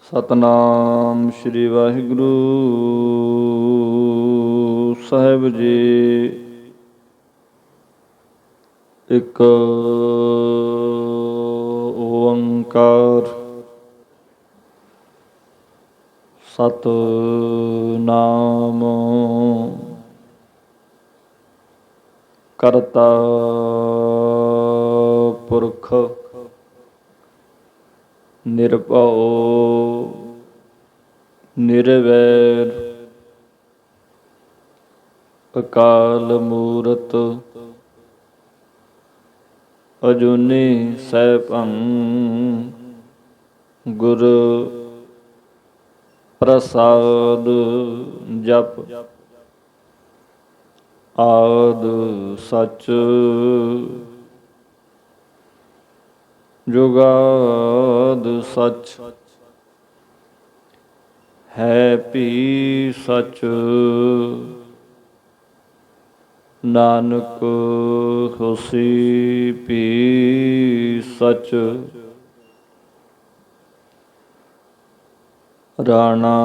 ਸਤਨਾਮ ਸ਼੍ਰੀ ਵਾਹਿਗੁਰੂ ਸਾਹਿਬ ਜੀ। ਇੱਕ ਓੰਕਾਰ ਸਤਨਾਮ ਕਰਤਾ ਪੁਰਖ ਨਿਰਭਉ ਨਿਰਵੈਰ ਅਕਾਲ ਮੂਰਤ ਅਜੂਨੀ ਸੈਭੰ ਗੁਰ ਪ੍ਰਸਾਦ ਜਪ ਆਦ ਸਚ ਜੁਗਾਦ ਸਚ ਹੈ ਭੀ ਸਚ ਨਾਨਕ ਹੋਸੀ ਭੀ ਸਚ ਰਾਣਾ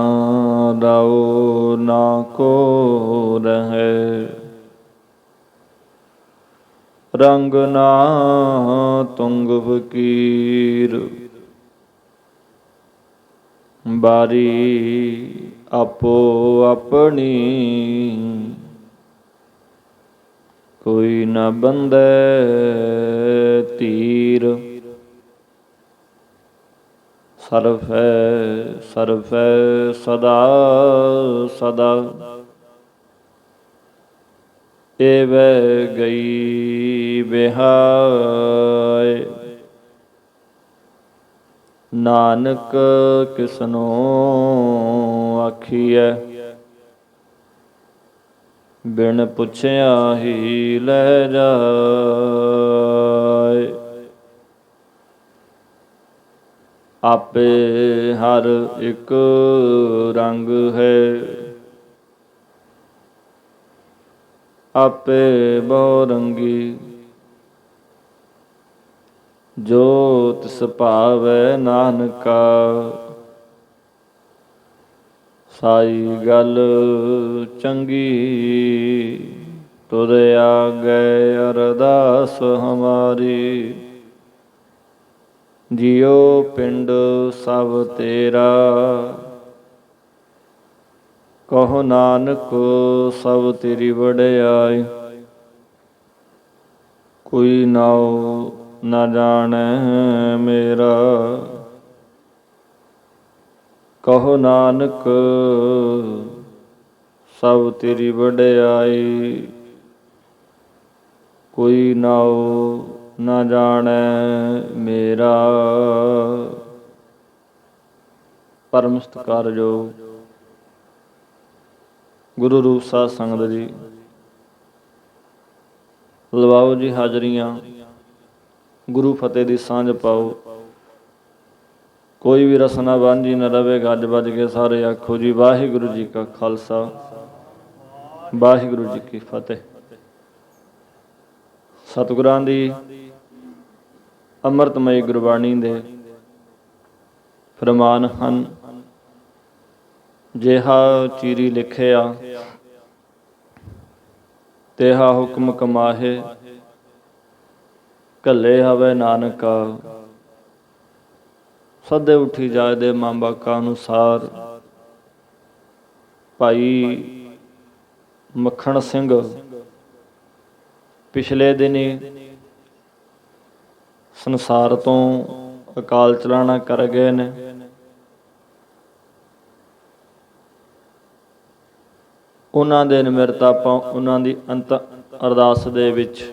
ਰਾਉ ਨਾ ਕੋ ਰਹੈ ਰੰਗ ਨਾ ਤੁੰਗ ਫਕੀਰ ਬਾਰੀ ਆਪੋ ਆਪਣੀ ਕੋਈ ਨ ਬੰਧੈ ਧੀਰ ਸਰਫੈ ਸਰਫੈ ਸਦਾ ਸਦਾ ਏਵੈ ਗਈ ਬਿਹਾਇ ਨਾਨਕ ਕਿਸਨੋ ਆਖੀਐ ਬਿਨ ਪੁੱਛਿਆ ਹੀ ਲੈ ਜਾਇ ਆਪੇ ਹਰ ਇੱਕ ਰੰਗ ਹੈ ਆਪੇ ਬਹੁ ਰੰਗੀ ਜੋ ਤਿਸ ਭਾਵੈ ਨਾਨਕਾ ਸਾਈ ਗੱਲ ਚੰਗੀ ਤੁਰ ਆਗੈ ਅਰਦਾਸ ਹਮਾਰੀ ਜਿਉ ਪਿੰਡ ਸਭ ਤੇਰਾ ਕਹੋ ਨਾਨਕ ਸਭ ਤੇਰੀ ਵਡਿਆਈ ਕੋਈ ਨਾਉ ਨਾ ਜਾਣੈ ਮੇਰਾ ਕਹੋ ਨਾਨਕ ਸਭ ਤੇਰੀ ਵਡਿਆਈ ਕੋਈ ਨਾਉ ਨਾ ਜਾਣੈ ਮੇਰਾ। ਪਰਮ ਸਤਿਕਾਰਯੋਗ ਗੁਰੂ ਰੂਪ ਸਾਧ ਸੰਗਤ ਜੀ, ਲਵਾਓ ਜੀ ਹਾਜ਼ਰੀਆਂ, ਗੁਰੂ ਫਤਿਹ ਦੀ ਸਾਂਝ ਪਾਓ। ਕੋਈ ਵੀ ਰਸਨਾ ਵਾਂਝੀ ਨਾ ਰਵੇ, ਗੱਜ ਵੱਜ ਕੇ ਸਾਰੇ ਆਖੋ ਜੀ ਵਾਹਿਗੁਰੂ ਜੀ ਕਾ ਖਾਲਸਾ ਵਾਹਿਗੁਰੂ ਜੀ ਕੀ ਫਤਿਹ। ਸਤਿਗੁਰਾਂ ਦੀ ਅੰਮ੍ਰਿਤਮਈ ਗੁਰਬਾਣੀ ਦੇ ਫਰਮਾਨ ਹਨ। ਜਿਹਾ ਚੀਰੀ ਲਿਖਿਆ ਤੇਹਾ ਹੁਕਮ ਕਮਾਹੇ, ਘੱਲੇ ਹਵੇ ਨਾਨਕਾ ਸਦੇ ਉੱਠੀ ਜਾਏ ਦੇ ਮਾਂ ਬਾਕਾ ਅਨੁਸਾਰ। ਭਾਈ ਮੱਖਣ ਸਿੰਘ ਪਿਛਲੇ ਦਿਨੀ ਸੰਸਾਰ ਤੋਂ ਅਕਾਲ ਚਲਾਣਾ ਕਰ ਗਏ ਨੇ। ਉਹਨਾਂ ਦੇ ਨਿਮਰਤ ਆਪਾਂ ਉਹਨਾਂ ਦੀ ਅੰਤ ਅਰਦਾਸ ਦੇ ਵਿੱਚ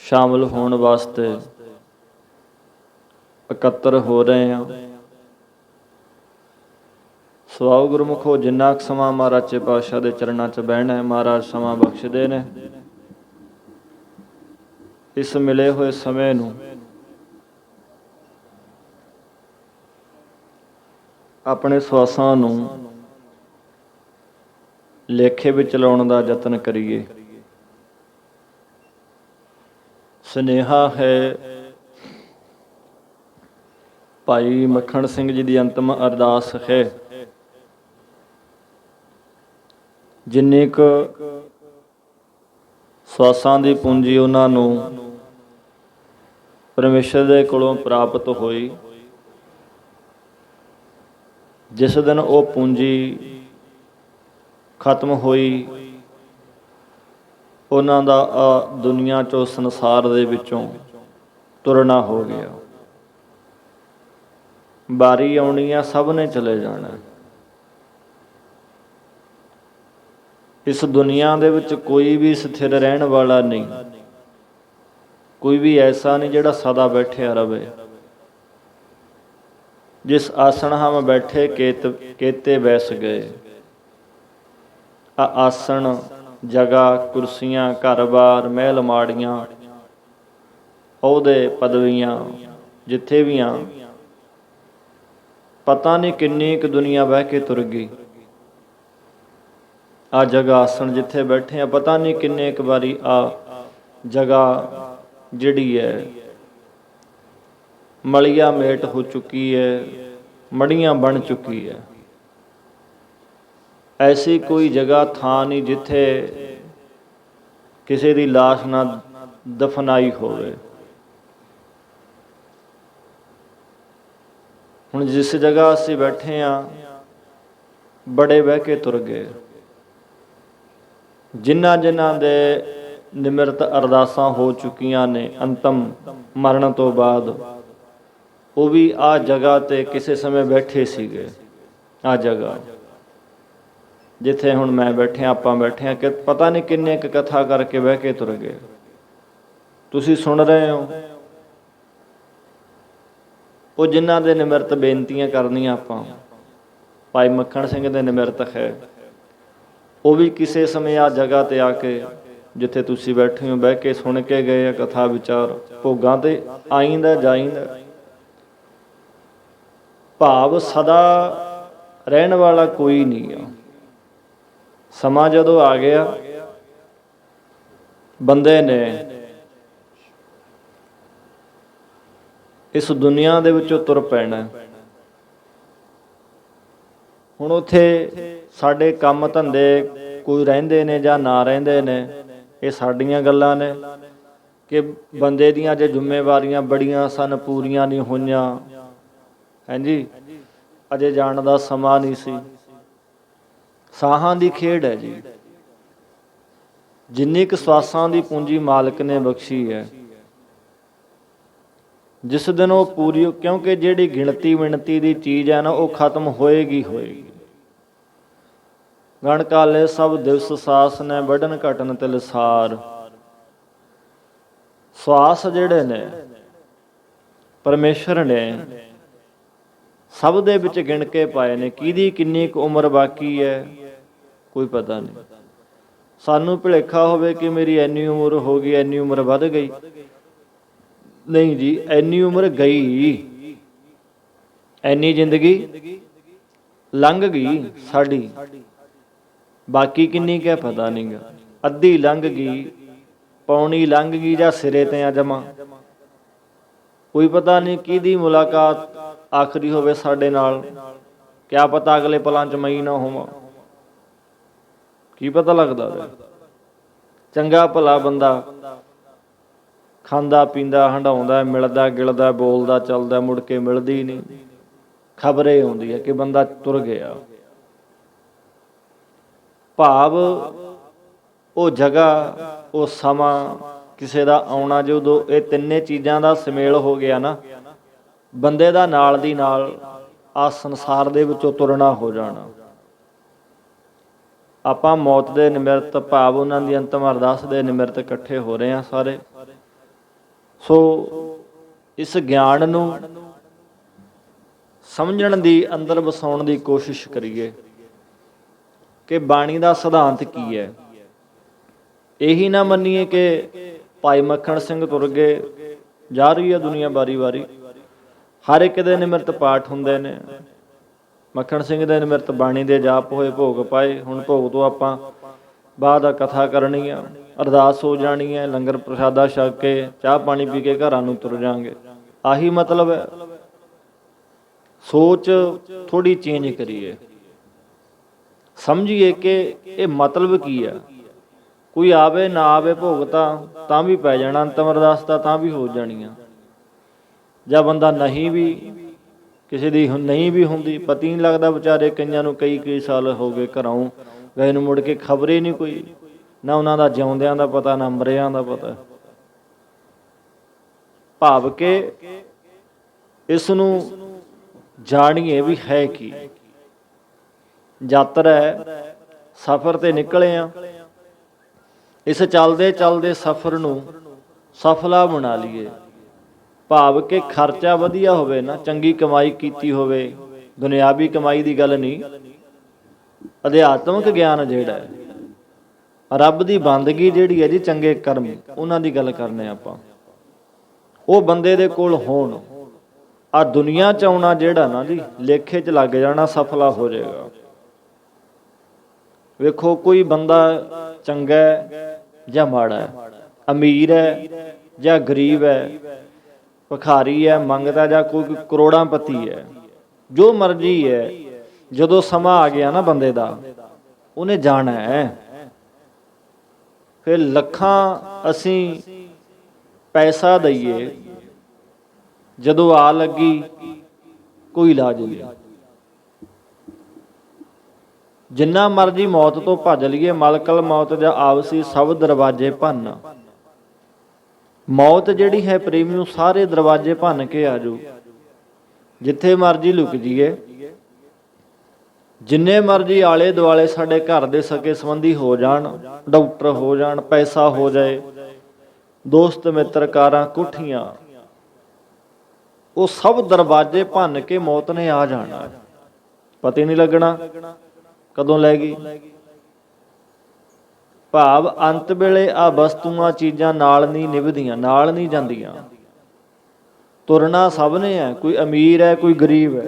ਸ਼ਾਮਲ ਹੋਣ ਵਾਸਤੇ ਇਕੱਤਰ ਹੋ ਰਹੇ ਹਾਂ। ਸਵਾਉ ਗੁਰਮੁਖੋ, ਜਿੰਨਾ ਕੁ ਸਮਾਂ ਮਹਾਰਾਜ ਸੱਚੇ ਪਾਤਸ਼ਾਹ ਦੇ ਚਰਨਾਂ 'ਚ ਬਹਿਣਾ ਹੈ, ਮਹਾਰਾਜ ਸਮਾਂ ਬਖਸ਼ਦੇ ਨੇ। ਇਸ ਮਿਲੇ ਹੋਏ ਸਮੇਂ ਨੂੰ ਆਪਣੇ ਸਵਾਸਾਂ ਨੂੰ ਲੇਖੇ ਵਿੱਚ ਲਾਉਣ ਦਾ ਯਤਨ ਕਰੀਏ। ਸੁਨੇਹਾ ਹੈ ਭਾਈ ਮੱਖਣ ਸਿੰਘ ਜੀ ਦੀ ਅੰਤਮ ਅਰਦਾਸ ਹੈ। ਜਿੰਨੀ ਕੁ ਸਵਾਸਾਂ ਦੀ ਪੂੰਜੀ ਉਹਨਾਂ ਨੂੰ ਪਰਮੇਸ਼ਰ ਦੇ ਕੋਲੋਂ ਪ੍ਰਾਪਤ ਹੋਈ, ਜਿਸ ਦਿਨ ਉਹ ਪੂੰਜੀ ਖਤਮ ਹੋਈ, ਉਹਨਾਂ ਦਾ ਦੁਨੀਆ ਚੋਂ, ਸੰਸਾਰ ਦੇ ਵਿੱਚੋਂ ਤੁਰਨਾ ਹੋ ਗਿਆ। ਵਾਰੀ ਆਉਣੀ ਆ, ਸਭ ਨੇ ਚਲੇ ਜਾਣਾ। ਇਸ ਦੁਨੀਆ ਦੇ ਵਿੱਚ ਕੋਈ ਵੀ ਸਥਿਰ ਰਹਿਣ ਵਾਲਾ ਨਹੀਂ, ਕੋਈ ਵੀ ਐਸਾ ਨਹੀਂ ਜਿਹੜਾ ਸਦਾ ਬੈਠਿਆ ਰਵੇ। ਜਿਸ ਆਸਣ ਹਮ ਬੈਠੇ ਕੇਤੇ ਬੈਸ ਗਏ। ਆਸਣ, ਜਗ੍ਹਾ, ਕੁਰਸੀਆਂ, ਘਰ-ਬਾਰ, ਮਹਿਲ ਮਾੜੀਆਂ, ਅਹੁਦੇ, ਪਦਵੀਆਂ, ਜਿੱਥੇ ਵੀ ਆ, ਪਤਾ ਨਹੀਂ ਕਿੰਨੀ ਕੁ ਦੁਨੀਆ ਬਹਿ ਕੇ ਤੁਰ ਗਈ। ਆ ਜਗ੍ਹਾ, ਆਸਣ ਜਿੱਥੇ ਬੈਠੇ ਆ, ਪਤਾ ਨਹੀਂ ਕਿੰਨੇ ਕੁ ਵਾਰੀ ਆ ਜਗ੍ਹਾ ਜਿਹੜੀ ਹੈ ਮਲੀਆ ਮੇਟ ਹੋ ਚੁੱਕੀ ਹੈ, ਮੜੀਆਂ ਬਣ ਚੁੱਕੀ ਹੈ। ਐਸੀ ਕੋਈ ਜਗ੍ਹਾ, ਥਾਂ ਨਹੀਂ ਜਿੱਥੇ ਕਿਸੇ ਦੀ ਲਾਸ਼ ਨਾ ਦਫਨਾਈ ਹੋਵੇ। ਹੁਣ ਜਿਸ ਜਗ੍ਹਾ ਅਸੀਂ ਬੈਠੇ ਹਾਂ, ਬੜੇ ਬਹਿ ਕੇ ਤੁਰ ਗਏ। ਜਿਨ੍ਹਾਂ ਜਿਨ੍ਹਾਂ ਦੇ ਨਿਮਰਤ ਅਰਦਾਸਾਂ ਹੋ ਚੁੱਕੀਆਂ ਨੇ ਅੰਤਮ ਮਰਨ ਤੋਂ ਬਾਅਦ, ਉਹ ਵੀ ਆਹ ਜਗ੍ਹਾ 'ਤੇ ਕਿਸੇ ਸਮੇਂ ਬੈਠੇ ਸੀਗੇ। ਆਹ ਜਗ੍ਹਾ ਜਿੱਥੇ ਹੁਣ ਮੈਂ ਬੈਠਿਆ, ਆਪਾਂ ਬੈਠੇ ਹਾਂ, ਕਿ ਪਤਾ ਨਹੀਂ ਕਿੰਨੇ ਕੁ ਕਥਾ ਕਰਕੇ ਬਹਿ ਕੇ ਤੁਰ ਗਏ। ਤੁਸੀਂ ਸੁਣ ਰਹੇ ਹੋ। ਉਹ ਜਿਨ੍ਹਾਂ ਦੇ ਨਿਮਰਤ ਬੇਨਤੀਆਂ ਕਰਨੀਆਂ ਆਪਾਂ, ਭਾਈ ਮੱਖਣ ਸਿੰਘ ਦੇ ਨਿਮਰਤ ਹੈ, ਉਹ ਵੀ ਕਿਸੇ ਸਮੇਂ ਆ ਜਗ੍ਹਾ 'ਤੇ ਆ ਕੇ, ਜਿੱਥੇ ਤੁਸੀਂ ਬੈਠੇ ਹੋ, ਬਹਿ ਕੇ ਸੁਣ ਕੇ ਗਏ ਆ ਕਥਾ ਵਿਚਾਰ। ਭੋਗਾਂ 'ਤੇ ਆਈਂਦਾ ਜਾਈਂਦਾ। ਭਾਵ ਸਦਾ ਰਹਿਣ ਵਾਲਾ ਕੋਈ ਨਹੀਂ ਆ। ਸਮਾਂ ਜਦੋਂ ਆ ਗਿਆ, ਬੰਦੇ ਨੇ ਇਸ ਦੁਨੀਆ ਦੇ ਵਿੱਚੋਂ ਤੁਰ ਪੈਣਾ। ਹੁਣ ਉੱਥੇ ਸਾਡੇ ਕੰਮ ਧੰਦੇ ਕੋਈ ਰਹਿੰਦੇ ਨੇ ਜਾਂ ਨਾ ਰਹਿੰਦੇ ਨੇ, ਇਹ ਸਾਡੀਆਂ ਗੱਲਾਂ ਨੇ। ਕਿ ਬੰਦੇ ਦੀਆਂ ਜੇ ਜ਼ਿੰਮੇਵਾਰੀਆਂ ਬੜੀਆਂ ਸਨ, ਪੂਰੀਆਂ ਨਹੀਂ ਹੋਈਆਂ। ਹਾਂਜੀ, ਅਜੇ ਜਾਣ ਦਾ ਸਮਾਂ ਨਹੀਂ ਸੀ। ਸਾਹਾਂ ਦੀ ਖੇਡ ਹੈ ਜੀ। ਜਿੰਨੀ ਕੁ ਸਵਾਸਾਂ ਦੀ ਪੂੰਜੀ ਮਾਲਕ ਨੇ ਬਖਸ਼ੀ ਹੈ, ਜਿਸ ਦਿਨ ਉਹ ਪੂਰੀ, ਕਿਉਂਕਿ ਜਿਹੜੀ ਗਿਣਤੀ ਮਿਣਤੀ ਦੀ ਚੀਜ਼ ਹੈ ਨਾ, ਉਹ ਖਤਮ ਹੋਏਗੀ ਹੋਏਗੀ। ਗਣ ਕਾਲੇ ਸਭ ਦਿਵਸ ਸਾਸ ਨੇ, ਵੱਢਣ ਘਟਨ ਤਿਲਸਾਰ। ਸਵਾਸ ਜਿਹੜੇ ਨੇ ਪਰਮੇਸ਼ਰ ਨੇ ਸਭ ਦੇ ਵਿੱਚ ਗਿਣ ਕੇ ਪਾਏ ਨੇ। ਕਿਹਦੀ ਕਿੰਨੀ ਕੁ ਉਮਰ ਬਾਕੀ ਹੈ, ਕੋਈ ਪਤਾ ਨਹੀਂ। ਸਾਨੂੰ ਭੁਲੇਖਾ ਹੋਵੇ ਕਿ ਮੇਰੀ ਇੰਨੀ ਉਮਰ ਹੋ ਗਈ, ਇੰਨੀ ਉਮਰ ਵੱਧ ਗਈ। ਨਹੀਂ ਜੀ, ਇੰਨੀ ਉਮਰ ਗਈ, ਇੰਨੀ ਜ਼ਿੰਦਗੀ ਲੰਘ ਗਈ ਸਾਡੀ। ਬਾਕੀ ਕਿੰਨੀ ਕੁ ਪਤਾ ਨਹੀਂ ਗਾ। ਅੱਧੀ ਲੰਘ ਗਈ, ਪੌਣੀ ਲੰਘ ਗਈ, ਜਾਂ ਸਿਰੇ 'ਤੇ ਆ ਜਮਾ। ਕੋਈ ਪਤਾ ਨਹੀਂ ਕਿਹਦੀ ਮੁਲਾਕਾਤ ਆਖਰੀ ਹੋਵੇ ਸਾਡੇ ਨਾਲ। ਕਿਆ ਪਤਾ ਅਗਲੇ ਪਲਾਂ 'ਚ ਮੈਂ ਨਾ ਹੋਵਾਂ, ਕੀ ਪਤਾ ਲੱਗਦਾ। ਚੰਗਾ ਭਲਾ ਬੰਦਾ ਖਾਂਦਾ ਪੀਂਦਾ ਹੰਡਾਉਂਦਾ, ਮਿਲਦਾ ਗਿਲਦਾ, ਬੋਲਦਾ ਚੱਲਦਾ, ਮੁੜ ਕੇ ਮਿਲਦੀ ਨਹੀਂ। ਖਬਰ ਇਹ ਆਉਂਦੀ ਹੈ ਕਿ ਬੰਦਾ ਤੁਰ ਗਿਆ। ਭਾਵ ਉਹ ਜਗ੍ਹਾ, ਉਹ ਸਮਾਂ, ਕਿਸੇ ਦਾ ਆਉਣਾ, ਜਦੋਂ ਇਹ ਤਿੰਨੇ ਚੀਜ਼ਾਂ ਦਾ ਸੁਮੇਲ ਹੋ ਗਿਆ ਨਾ, ਬੰਦੇ ਦਾ ਨਾਲ ਦੀ ਨਾਲ ਆ ਸੰਸਾਰ ਦੇ ਵਿੱਚੋਂ ਤੁਰਨਾ ਹੋ ਜਾਣਾ। ਆਪਾਂ ਮੌਤ ਦੇ ਨਿਮਰਤ, ਭਾਵ ਉਹਨਾਂ ਦੀ ਅੰਤਮ ਅਰਦਾਸ ਦੇ ਨਿਮਰਤ ਇਕੱਠੇ ਹੋ ਰਹੇ ਹਾਂ ਸਾਰੇ। ਸੋ ਇਸ ਗਿਆਨ ਨੂੰ ਸਮਝਣ ਦੀ, ਅੰਦਰ ਵਸਾਉਣ ਦੀ ਕੋਸ਼ਿਸ਼ ਕਰੀਏ ਕਿ ਬਾਣੀ ਦਾ ਸਿਧਾਂਤ ਕੀ ਹੈ। ਇਹੀ ਨਾ ਮੰਨੀਏ ਕਿ ਭਾਈ ਮੱਖਣ ਸਿੰਘ ਤੁਰ ਗਏ, ਜਾ ਰਹੀ ਹੈ ਦੁਨੀਆ ਵਾਰੀ ਵਾਰੀ। ਹਰ ਇੱਕ ਦੇ ਨਿਮਰਤ ਪਾਠ ਹੁੰਦੇ ਨੇ। ਮੱਖਣ ਸਿੰਘ ਦੇ ਨਿਮਰਤ ਬਾਣੀ ਦੇ ਜਾਪ ਹੋਏ, ਭੋਗ ਪਾਏ। ਹੁਣ ਭੋਗ ਤੋਂ ਆਪਾਂ ਬਾਅਦ ਆ ਕਥਾ ਕਰਨੀ ਆ, ਅਰਦਾਸ ਹੋ ਜਾਣੀ ਹੈ, ਲੰਗਰ ਪ੍ਰਸ਼ਾਦਾ ਛਕ ਕੇ ਚਾਹ ਪਾਣੀ ਪੀ ਕੇ ਘਰਾਂ ਨੂੰ ਤੁਰ ਜਾਵਾਂਗੇ। ਆਹੀ ਮਤਲਬ ਹੈ। ਸੋਚ ਥੋੜੀ ਚੇਂਜ ਕਰੀਏ, ਸਮਝੀਏ ਕਿ ਇਹ ਮਤਲਬ ਕੀ ਆ। ਕੋਈ ਆਵੇ ਨਾ ਆਵੇ ਭੋਗਤਾ ਤਾਂ ਵੀ ਪੈ ਜਾਣਾ, ਅੰਤਮ ਅਰਦਾਸ ਤਾਂ ਵੀ ਹੋ ਜਾਣੀਆਂ। ਜਾਂ ਬੰਦਾ ਨਹੀਂ ਵੀ, ਕਿਸੇ ਦੀ ਨਹੀਂ ਵੀ ਹੁੰਦੀ, ਪਤਾ ਨਹੀਂ ਲੱਗਦਾ ਵਿਚਾਰੇ ਕਈਆਂ ਨੂੰ, ਕਈ ਸਾਲ ਹੋ ਗਏ ਘਰੋਂ ਗਏ ਨੂੰ, ਮੁੜ ਕੇ ਖਬਰ ਹੀ ਨਹੀਂ ਕੋਈ, ਨਾ ਉਹਨਾਂ ਦਾ ਜਿਉਂਦਿਆਂ ਦਾ ਪਤਾ, ਨਾ ਮਰਿਆਂ ਦਾ ਪਤਾ। ਭਾਵ ਕਿ ਇਸ ਨੂੰ ਜਾਣੀਏ ਵੀ ਹੈ ਕੀ। ਯਾਤਰਾ ਹੈ, ਸਫ਼ਰ ਤੇ ਨਿਕਲੇ ਆ, ਇਸ ਚੱਲਦੇ ਚੱਲਦੇ ਸਫ਼ਰ ਨੂੰ ਸਫਲਾ ਬਣਾ ਲਈਏ। ਭਾਵ ਕਿ ਖਰਚਾ ਵਧੀਆ ਹੋਵੇ ਨਾ, ਚੰਗੀ ਕਮਾਈ ਕੀਤੀ ਹੋਵੇ, ਦੁਨਿਆਵੀ ਕਮਾਈ ਦੀ ਗੱਲ ਨਹੀਂ, ਅਧਿਆਤਮਿਕ ਗਿਆਨ ਜਿਹੜਾ ਹੈ, ਰੱਬ ਦੀ ਬੰਦਗੀ ਜਿਹੜੀ ਹੈ ਜੀ, ਚੰਗੇ ਕਰਮ, ਉਹਨਾਂ ਦੀ ਗੱਲ ਕਰਨੇ ਆਪਾਂ, ਉਹ ਬੰਦੇ ਦੇ ਕੋਲ ਹੋਣ। ਆ ਦੁਨੀਆ 'ਚ ਆਉਣਾ ਜਿਹੜਾ ਨਾ ਜੀ, ਲੇਖੇ 'ਚ ਲੱਗ ਜਾਣਾ, ਸਫਲਾ ਹੋ ਜਾਏਗਾ। ਵੇਖੋ ਕੋਈ ਬੰਦਾ ਚੰਗਾ ਜਾਂ ਮਾੜਾ ਹੈ, ਅਮੀਰ ਹੈ ਜਾਂ ਗਰੀਬ ਹੈ, ਭਿਖਾਰੀ ਹੈ, ਮੰਗਦਾ ਜਾਂ ਕੋਈ ਕਰੋੜਾਂਪਤੀ ਹੈ, ਜੋ ਮਰਜ਼ੀ ਹੈ, ਜਦੋਂ ਸਮਾਂ ਆ ਗਿਆ ਨਾ ਬੰਦੇ ਦਾ, ਉਹਨੇ ਜਾਣਾ ਹੈ। ਫਿਰ ਲੱਖਾਂ ਅਸੀਂ ਪੈਸਾ ਦਈਏ, ਜਦੋਂ ਆ ਲੱਗੀ ਕੋਈ ਇਲਾਜ ਨਹੀਂ। ਜਿੰਨਾ ਮਰਜੀ ਮੌਤ ਤੋਂ ਭੱਜ ਲਈਏ, ਮਲਕਲ ਮੌਤ ਜਾਂ ਆਵਸੀ ਸਭ ਦਰਵਾਜ਼ੇ ਭੰਨ। ਮੌਤ ਜਿਹੜੀ ਹੈ ਪ੍ਰੇਮੀ ਨੂੰ ਸਾਰੇ ਦਰਵਾਜ਼ੇ ਭੰਨ ਕੇ ਆ ਜਾਊ। ਜਿੱਥੇ ਮਰਜੀ ਲੁਕ ਜੀਏ, ਜਿੰਨੇ ਮਰਜੀ ਆਲੇ ਦੁਆਲੇ ਸਾਡੇ ਘਰ ਦੇ ਸਕੇ ਸੰਬੰਧੀ ਹੋ ਜਾਣ, ਡਾਕਟਰ ਹੋ ਜਾਣ, ਪੈਸਾ ਹੋ ਜਾਏ, ਦੋਸਤ ਮਿੱਤਰ, ਕਾਰਾਂ, ਕੋਠੀਆਂ, ਉਹ ਸਭ ਦਰਵਾਜ਼ੇ ਭੰਨ ਕੇ ਮੌਤ ਨੇ ਆ ਜਾਣਾ। ਪਤਾ ਹੀ ਨਹੀਂ ਲੱਗਣਾ ਕਦੋਂ ਲੈ ਗਈ। ਭਾਵ ਅੰਤ ਵੇਲੇ ਆ ਵਸਤੂਆਂ ਚੀਜ਼ਾਂ ਨਾਲ ਨਹੀਂ ਨਿਭਦੀਆਂ, ਨਾਲ ਨਹੀਂ ਜਾਂਦੀਆਂ। ਤੁਰਨਾ ਸਭ ਨੇ ਹੈ, ਕੋਈ ਅਮੀਰ ਹੈ, ਕੋਈ ਗਰੀਬ ਹੈ।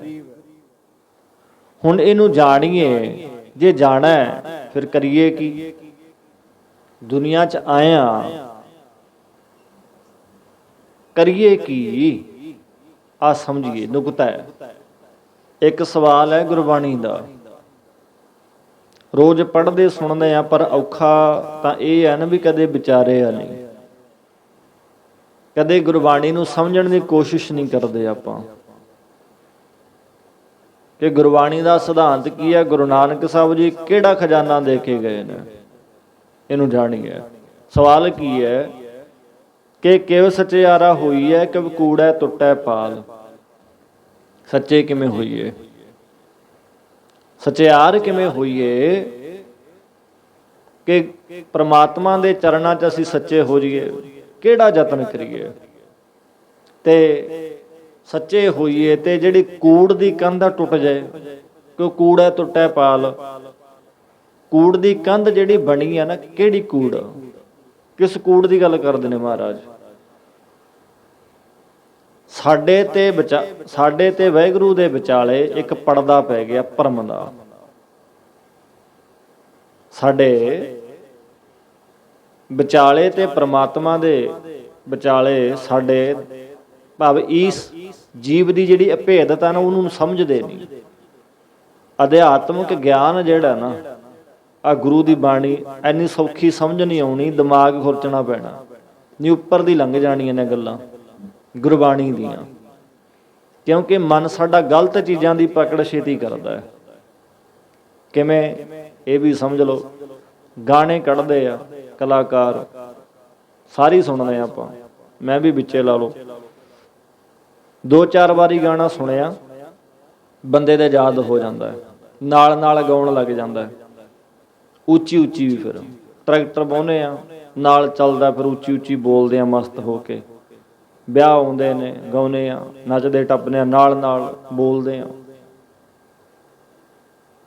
ਹੁਣ ਇਹਨੂੰ ਜਾਣੀਏ, ਜੇ ਜਾਣਾ ਹੈ ਫਿਰ ਕਰੀਏ ਕੀ। ਦੁਨੀਆ 'ਚ ਆਏ ਆ, ਕਰੀਏ ਕੀ, ਆ ਸਮਝੀਏ। ਨੁਕਤਾ ਹੈ, ਇੱਕ ਸਵਾਲ ਹੈ ਗੁਰਬਾਣੀ ਦਾ, ਰੋਜ਼ ਪੜ੍ਹਦੇ ਸੁਣਦੇ ਆ, ਪਰ ਔਖਾ ਤਾਂ ਇਹ ਹੈ ਨਾ ਵੀ ਕਦੇ ਵਿਚਾਰਿਆ ਨਹੀਂ, ਕਦੇ ਗੁਰਬਾਣੀ ਨੂੰ ਸਮਝਣ ਦੀ ਕੋਸ਼ਿਸ਼ ਨਹੀਂ ਕਰਦੇ ਆਪਾਂ ਕਿ ਗੁਰਬਾਣੀ ਦਾ ਸਿਧਾਂਤ ਕੀ ਹੈ। ਗੁਰੂ ਨਾਨਕ ਸਾਹਿਬ ਜੀ ਕਿਹੜਾ ਖਜ਼ਾਨਾ ਦੇ ਕੇ ਗਏ ਨੇ, ਇਹਨੂੰ ਜਾਣੀਏ। ਸਵਾਲ ਕੀ ਹੈ ਕਿ ਕਿਵ ਸਚਿਆਰਾ ਹੋਈ ਹੈ, ਕਿਵ ਕੂੜੈ ਟੁੱਟੈ ਪਾਲ। ਸੱਚੇ ਕਿਵੇਂ ਹੋਈਏ, ਸਚਿਆਰ ਕਿਵੇਂ ਹੋਈਏ ਕਿ ਪ੍ਰਮਾਤਮਾ ਦੇ ਚਰਨਾਂ 'ਚ ਅਸੀਂ ਸੱਚੇ ਹੋ ਜਾਈਏ। ਕਿਹੜਾ ਯਤਨ ਕਰੀਏ ਤੇ ਸੱਚੇ ਹੋਈਏ, ਤੇ ਜਿਹੜੀ ਕੂੜ ਦੀ ਕੰਧ ਟੁੱਟ ਜਾਏ। ਕਿਉਂ ਕੂੜੈ ਟੁੱਟੈ ਪਾਲ, ਕੂੜ ਦੀ ਕੰਧ ਜਿਹੜੀ ਬਣੀ ਆ ਨਾ, ਕਿਹੜੀ ਕੂੜ, ਕਿਸ ਕੂੜ ਦੀ ਗੱਲ ਕਰਦੇ ਨੇ ਮਹਾਰਾਜ। ਸਾਡੇ ਤੇ ਵਾਹਿਗੁਰੂ ਦੇ ਵਿਚਾਲੇ ਇੱਕ ਪਰਦਾ ਪੈ ਗਿਆ ਭਰਮ ਦਾ। ਸਾਡੇ ਵਿਚਾਲੇ ਤੇ ਪ੍ਰਮਾਤਮਾ ਦੇ ਵਿਚਾਲੇ ਸਾਡੇ, ਭਾਵ ਇਸ ਜੀਵ ਦੀ ਜਿਹੜੀ ਅਭੇਦਤਾ ਨਾ, ਉਹਨੂੰ ਸਮਝਦੇ ਨਹੀਂ। ਅਧਿਆਤਮਿਕ ਗਿਆਨ ਜਿਹੜਾ ਨਾ, ਆ ਗੁਰੂ ਦੀ ਬਾਣੀ ਇੰਨੀ ਸੌਖੀ ਸਮਝ ਨਹੀਂ ਆਉਣੀ, ਦਿਮਾਗ ਖੁਰਚਣਾ ਪੈਣਾ, ਨਹੀਂ ਉੱਪਰ ਦੀ ਲੰਘ ਜਾਣੀਆਂ ਨੇ ਗੱਲਾਂ ਗੁਰਬਾਣੀ ਦੀਆਂ। ਕਿਉਂਕਿ ਮਨ ਸਾਡਾ ਗਲਤ ਚੀਜ਼ਾਂ ਦੀ ਪਕੜ ਛੇਤੀ ਕਰਦਾ ਹੈ। ਕਿਵੇਂ, ਇਹ ਵੀ ਸਮਝ ਲਓ। ਗਾਣੇ ਕੱਢਦੇ ਆ ਕਲਾਕਾਰ, ਸਾਰੀ ਸੁਣਦੇ ਆ ਆਪਾਂ, ਮੈਂ ਵੀ ਵਿੱਚੇ ਲਾ ਲਓ। 2-4 ਵਾਰੀ ਗਾਣਾ ਸੁਣਿਆ, ਬੰਦੇ ਦਾ ਯਾਦ ਹੋ ਜਾਂਦਾ ਹੈ, ਨਾਲ ਨਾਲ ਗਾਉਣ ਲੱਗ ਜਾਂਦਾ ਹੈ, ਉੱਚੀ ਉੱਚੀ ਵੀ। ਫਿਰ ਟਰੈਕਟਰ ਵਾਹੁੰਦੇ ਆ, ਨਾਲ ਚੱਲਦਾ, ਫਿਰ ਉੱਚੀ ਉੱਚੀ ਬੋਲਦੇ ਆ ਮਸਤ ਹੋ ਕੇ। ਵਿਆਹ ਆਉਂਦੇ ਨੇ, ਗਾਉਂਦੇ ਆ, ਨੱਚਦੇ ਟੱਪਦੇ ਆ, ਨਾਲ ਨਾਲ ਬੋਲਦੇ ਆ।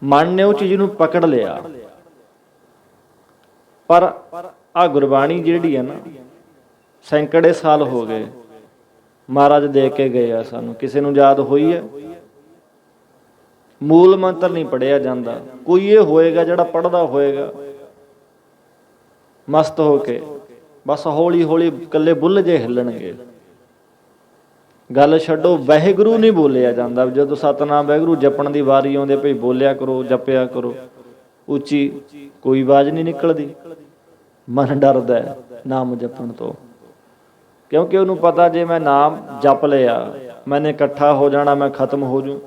ਮਨ ਨੇ ਉਹ ਚੀਜ਼ ਨੂੰ ਪਕੜ ਲਿਆ। ਪਰ ਆ ਗੁਰਬਾਣੀ ਜਿਹੜੀ ਹੈ ਨਾ, ਸੈਂਕੜੇ ਸਾਲ ਹੋ ਗਏ ਮਹਾਰਾਜ ਦੇ ਕੇ ਗਏ ਆ ਸਾਨੂੰ, ਕਿਸੇ ਨੂੰ ਯਾਦ ਹੋਈ ਹੈ? ਮੂਲ ਮੰਤਰ ਨਹੀਂ ਪੜਿਆ ਜਾਂਦਾ। ਕੋਈ ਇਹ ਹੋਏਗਾ ਜਿਹੜਾ ਪੜ੍ਹਦਾ ਹੋਏਗਾ ਮਸਤ ਹੋ ਕੇ, ਬਸ ਹੌਲੀ ਹੌਲੀ ਇਕੱਲੇ ਬੁੱਲ ਜੇ ਹਿੱਲਣਗੇ। ਗੱਲ ਛੱਡੋ, ਵਾਹਿਗੁਰੂ ਨਹੀਂ ਬੋਲਿਆ ਜਾਂਦਾ। ਜਦੋਂ ਸਤਨਾਮ ਵਾਹਿਗੁਰੂ ਜਪਣ ਦੀ ਵਾਰੀ ਆਉਂਦੀ ਭਈ ਬੋਲਿਆ ਕਰੋ, ਜਪਿਆ ਕਰੋ, ਉੱਚੀ ਕੋਈ ਆਵਾਜ਼ ਨਹੀਂ ਨਿਕਲਦੀ। ਮਨ ਡਰਦਾ ਹੈ ਨਾਮ ਜਪਣ ਤੋਂ, ਕਿਉਂਕਿ ਉਹਨੂੰ ਪਤਾ ਜੇ ਮੈਂ ਨਾਮ ਜਪ ਲਿਆ ਮੈਨੇ ਇਕੱਠਾ ਹੋ ਜਾਣਾ, ਮੈਂ ਖਤਮ ਹੋ ਜੂ,